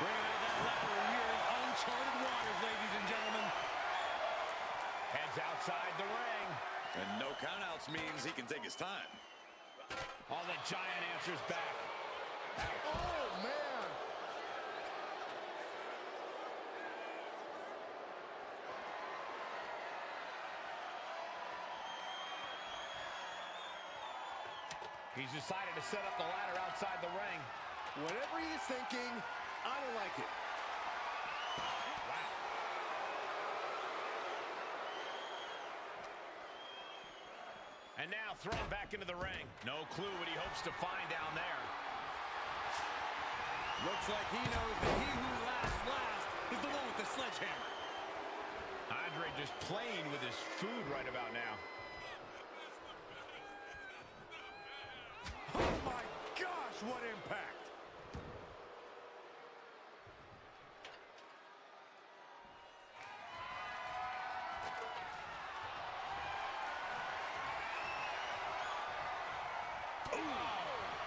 Bringing out that ladder, we're in uncharted waters, ladies and gentlemen. Heads outside the ring. And no countouts means he can take his time. Oh, the Giant answers back. Oh, man. He's decided to set up the ladder outside the ring. Whatever he's thinking, I don't like it. Wow. And now thrown back into the ring. No clue what he hopes to find down there. Looks like he knows that he who laughs last is the one with the sledgehammer. Andre just playing with his food right about now. Oh my gosh, what impact!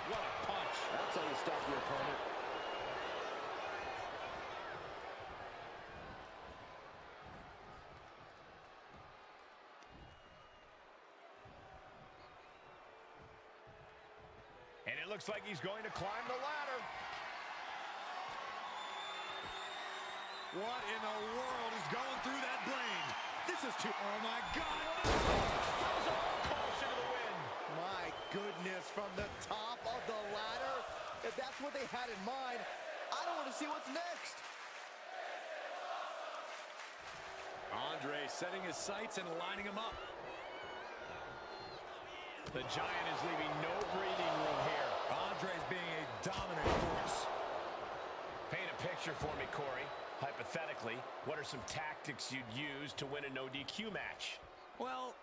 What a punch. That's how you stop your opponent. And it looks like he's going to climb the ladder. What in the world is going through that brain? This is too... Oh, my God! Caution to the wind. My goodness, from the top of the ladder. If that's what they had in mind, I don't want to see what's next. Andre setting his sights and lining them up. The Giant is leaving no breathing room here. Andre's being a dominant force. Paint a picture for me, Corey. Hypothetically, what are some tactics you'd use to win a no DQ match? Well,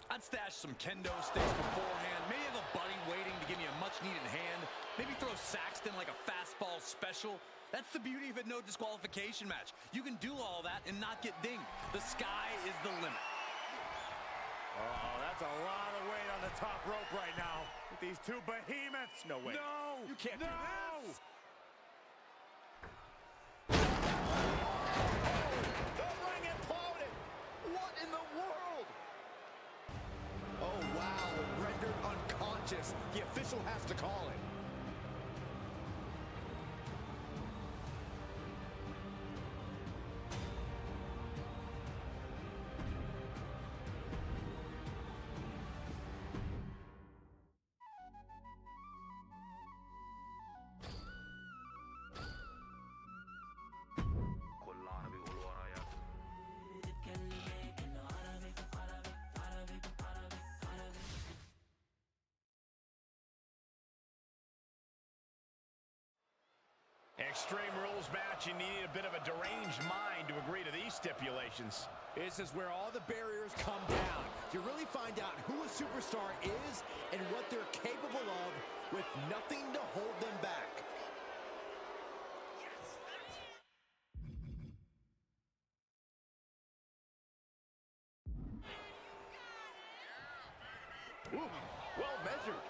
I'd stash some kendo sticks beforehand. Maybe have a buddy waiting to give me a much-needed hand. Maybe throw Saxton like a fastball special. That's the beauty of a no disqualification match. You can do all that and not get dinged. The sky is the limit. Oh, that's a lot of weight on the top rope right now. With these two behemoths. No way. No! You can't do this! The ring imploded. What in the world? Oh, wow. Rendered unconscious. The official has to call it. Extreme Rules match, you need a bit of a deranged mind to agree to these stipulations. This is where all the barriers come down. You really find out who a superstar is and what they're capable of with nothing to hold them back. Ooh, well measured.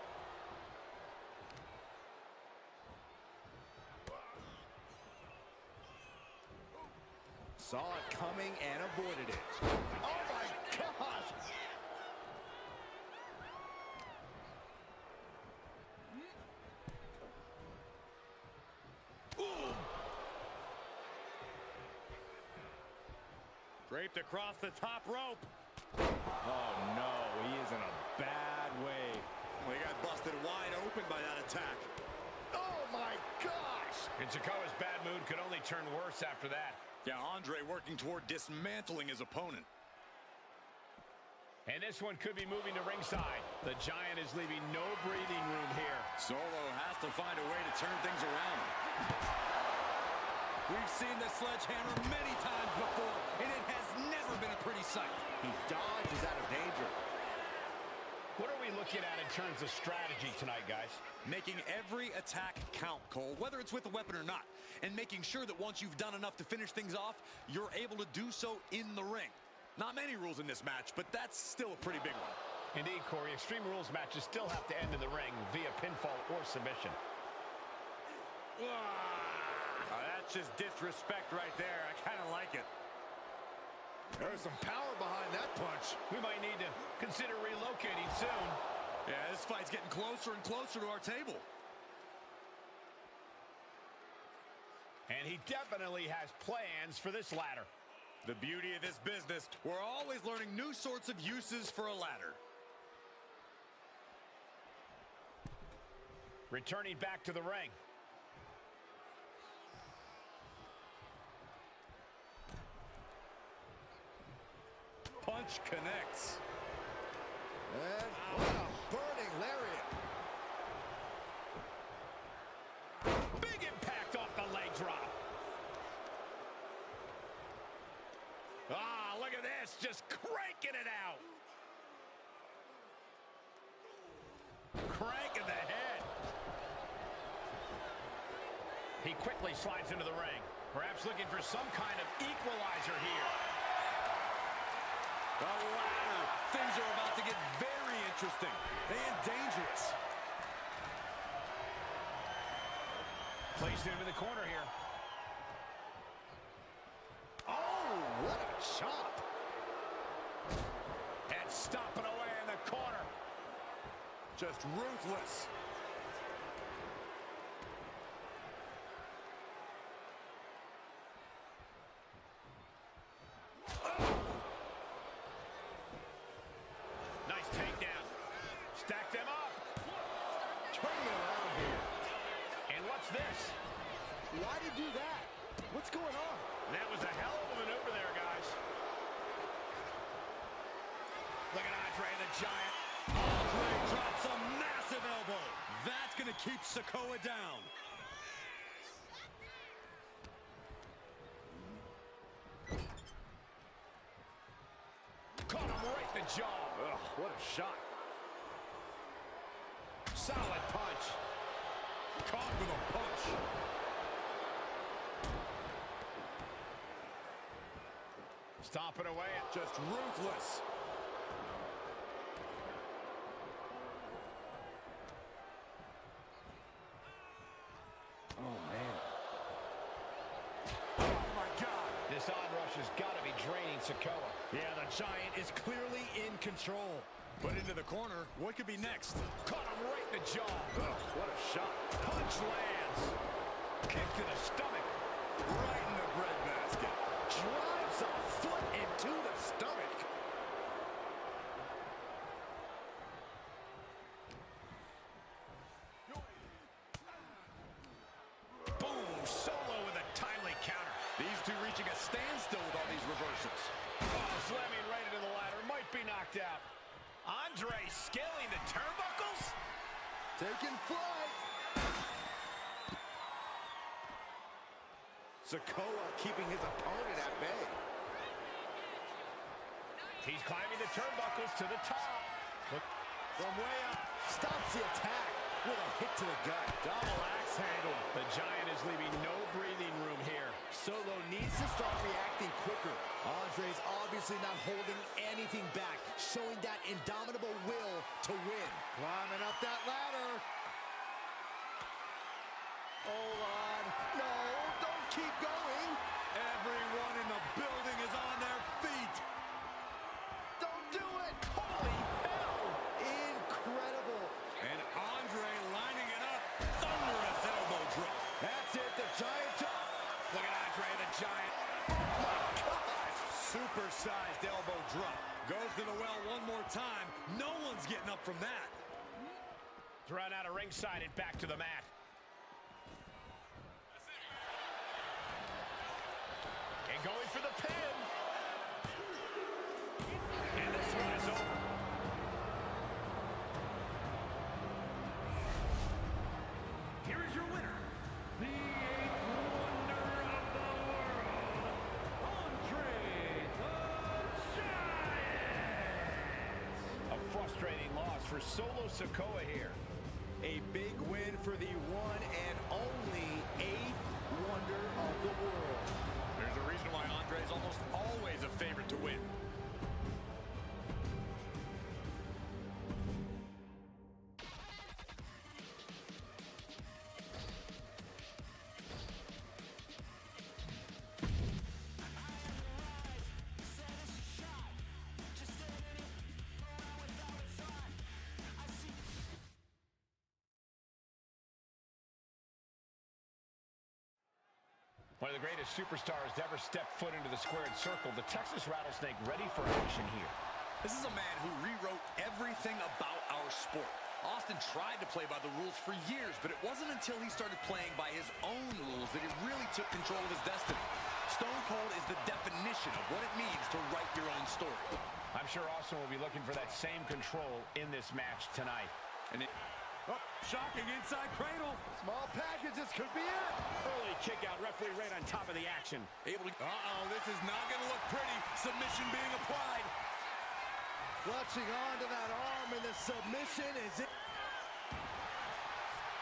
Saw it coming and avoided it. Oh my gosh! Boom! Draped across the top rope. Oh, no. He is in a bad way. Well, he got busted wide open by that attack. Oh my gosh! And Sikoa's bad mood could only turn worse after that. Yeah, Andre working toward dismantling his opponent. And this one could be moving to ringside. The Giant is leaving no breathing room here. Solo has to find a way to turn things around. We've seen the sledgehammer many times before, and it has never been a pretty sight. He dodges out of danger. What are we looking at in terms of strategy tonight, guys? Making every attack count, Cole, whether it's with a weapon or not, and making sure that once you've done enough to finish things off, you're able to do so in the ring. Not many rules in this match, but that's still a pretty big one. Indeed, Corey. Extreme Rules matches still have to end in the ring via pinfall or submission. Oh, that's just disrespect right there. I kind of like it. There's some power behind that punch. We might need to consider relocating soon. Yeah, this fight's getting closer and closer to our table. And he definitely has plans for this ladder. The beauty of this business, we're always learning new sorts of uses for a ladder. Returning back to the ring. Punch connects. And what a burning lariat. Big impact off the leg drop. Ah, look at this, just cranking it out. Cranking the head. He quickly slides into the ring, perhaps looking for some kind of equalizer here. The ladder. Things are about to get very interesting and dangerous. Placed him in the corner here. Oh, what a chop. And stomping away in the corner. Just ruthless. Nice takedown. Stack them up. Turning it around here. And what's this? Why'd he do that? What's going on? That was a hell of a maneuver there, guys. Look at Andre the Giant. Andre drops a massive elbow. That's going to keep Sikoa down. Caught him right in the jaw. Ugh, what a shot. Solid punch. Caught with a punch. Stomping away. Just ruthless. Oh, man. Oh, my God. This onrush has got to be draining Sikoa. Yeah, the Giant is clearly in control. But into the corner, what could be next? Caught him right in the jaw. Ugh, what a shot. Punch lands. Kick to the stomach. Right in the breadbasket. Drives a foot into the stomach. Boom. Solo with a timely counter. These two reaching a standstill with all these reversals. Oh, slamming right into the ladder. Might be knocked out. Andre scaling the turnbuckles. Taking flight. Sikoa keeping his opponent at bay. He's climbing the turnbuckles to the top. Look. From way up, stops the attack with a hit to the gut. Double axe handle. The Giant is leaving no breathing room here. Solo needs to start reacting quicker. Andre's obviously not holding anything back, showing that indomitable will to win. Climbing up that ladder. Hold on. No, don't keep going. Everyone in the building is on their feet. Don't do it. Holy hell. Incredible. And Andre lining it up. Thunderous elbow drop. That's it. The Giant jump. Look at Andre the Giant. Oh, my gosh. Supersized elbow drop. Goes to the well one more time. No one's getting up from that. Thrown out of ringside and back to the mat. And going for the pin. And this one is over. Here is your winner, the 8th wonder of the world, Andre the Giant! A frustrating loss for Solo Sikoa here. A big win for the one and only eighth wonder of the world. There's a reason why Andre is almost always a favorite to win. One of the greatest superstars to ever step foot into the squared circle, the Texas Rattlesnake ready for action here. This is a man who rewrote everything about our sport. Austin tried to play by the rules for years, but it wasn't until he started playing by his own rules that he really took control of his destiny. Stone Cold is the definition of what it means to write your own story. I'm sure Austin will be looking for that same control in this match tonight. Shocking inside cradle. Small packages could be it. Early kick out. Referee right on top of the action. Able to... this is not going to look pretty. Submission being applied. Clutching onto that arm, and the submission is it.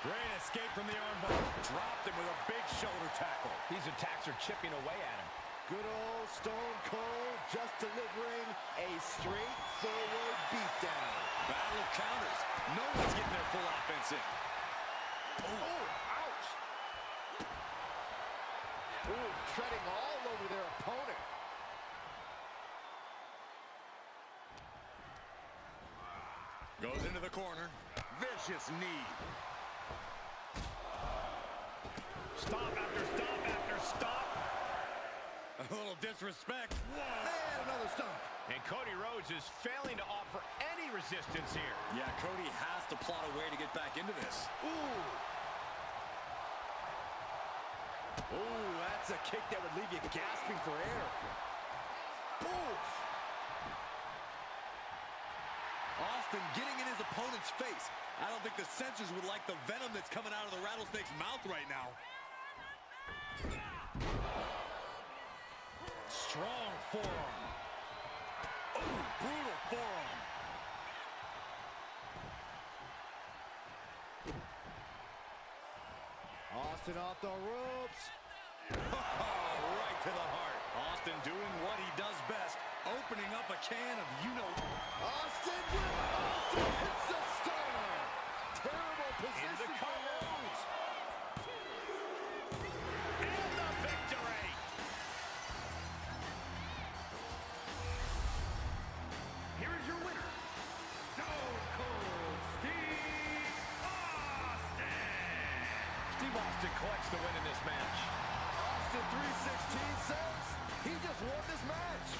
Great escape from the armbar. Dropped him with a big shoulder tackle. These attacks are chipping away at him. Good old Stone Cold just delivering a straightforward beatdown. Battle of counters. No one's getting their full offense in. Oh, ouch. Ooh, treading all over their opponent. Goes into the corner. Vicious knee. Stop after stop after stop. A little disrespect. And another stomp. And Cody Rhodes is failing to offer any resistance here. Yeah, Cody has to plot a way to get back into this. Ooh, that's a kick that would leave you gasping for air. Oof. Austin getting in his opponent's face. I don't think the censors would like the venom that's coming out of the Rattlesnake's mouth right now. Strong forearm. Oh, brutal forearm. Austin off the ropes. Right to the heart. Austin doing what he does best, opening up a can of Austin hits the stunner. Terrible position for Rhodes. And the victory. Here is your winner, Stone Cold Steve Austin. Steve Austin collects the win in this match. Austin 316 says he just won this match.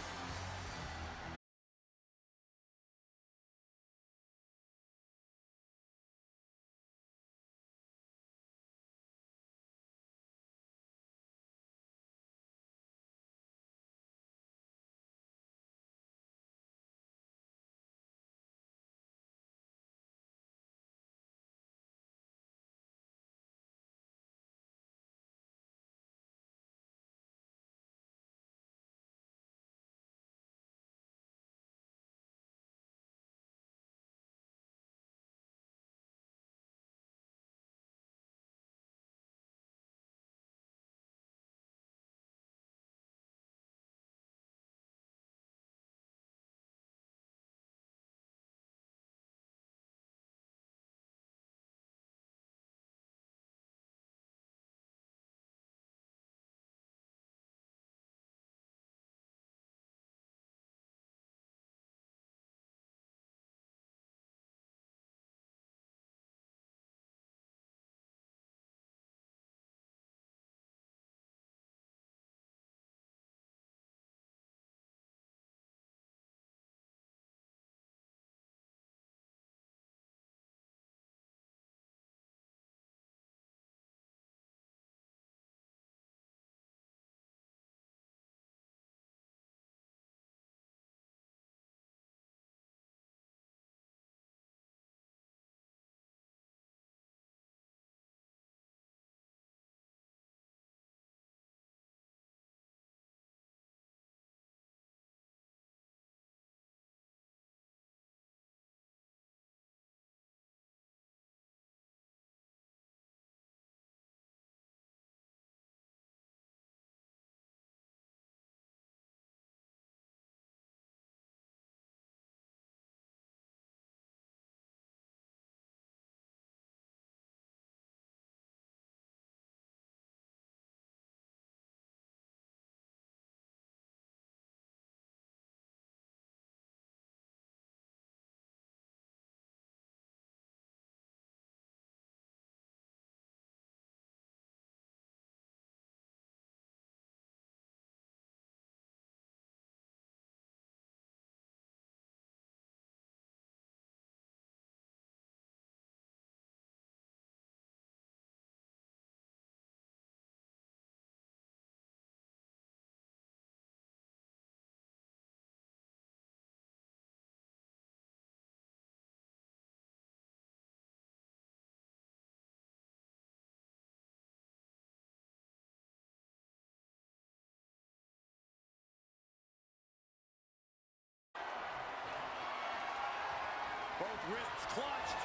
Both wrists clutched.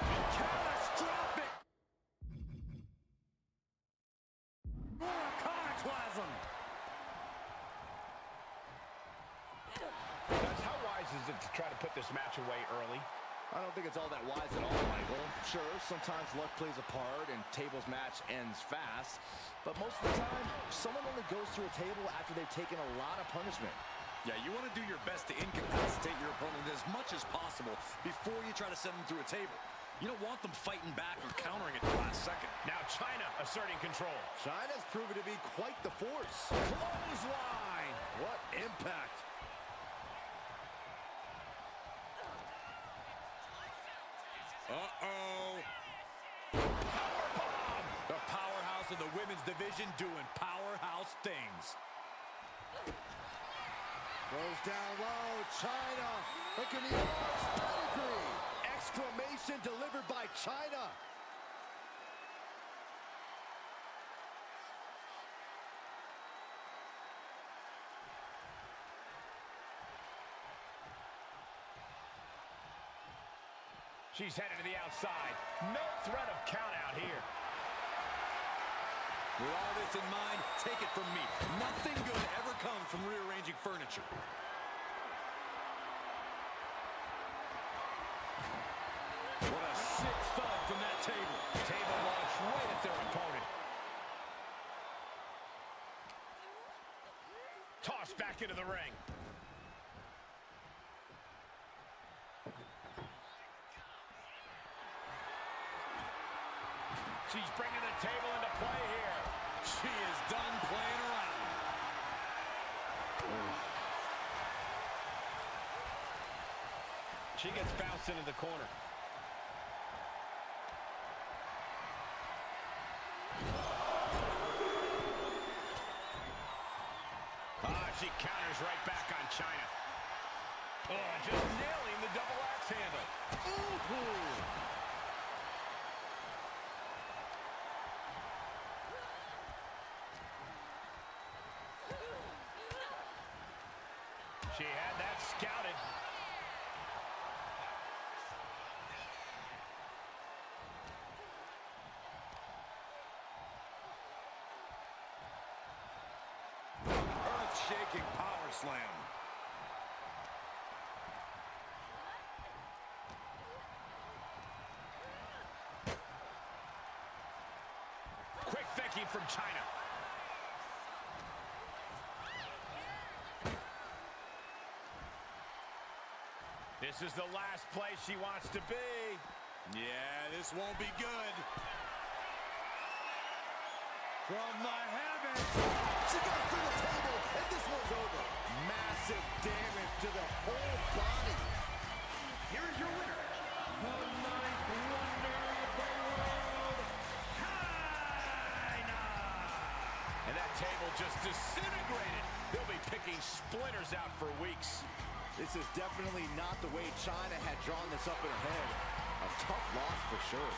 And catastrophic. More iconoclasm. Guys, how wise is it to try to put this match away early? I don't think it's all that wise at all, Michael. Sure, sometimes luck plays a part and tables match ends fast, but most of the time, someone only goes through a table after they've taken a lot of punishment. Yeah, you want to do your best to incapacitate your opponent as much as possible before you try to send them through a table. You don't want them fighting back or countering at the last second. Now China asserting control. China's proven to be quite the force. Clothesline! What impact! Uh-oh. Powerbomb! The powerhouse of the women's division doing powerhouse things. Goes down low, China. Look at the arms, pedigree. Exclamation delivered by China. She's headed to the outside. No threat of count out here. With all this in mind, take it from me. Nothing good ever comes from rearranging furniture. What a sick thud from that table. Table launch right at their opponent. Tossed back into the ring. She's bringing the table into play here. She is done playing around. She gets bounced into the corner. She counters right back on China. Oh, just nailing the double axe handle. Ooh. She had that scouted. Earth-shaking power slam. Quick thinking from China. This is the last place she wants to be. Yeah, this won't be good. From the heavens. She got through the table, and this one's over. Massive damage to the whole body. Here's your winner, the ninth wonder of the world, China! And that table just disintegrated. They'll be picking splinters out for weeks. This is definitely not the way China had drawn this up in her head. A tough loss for sure.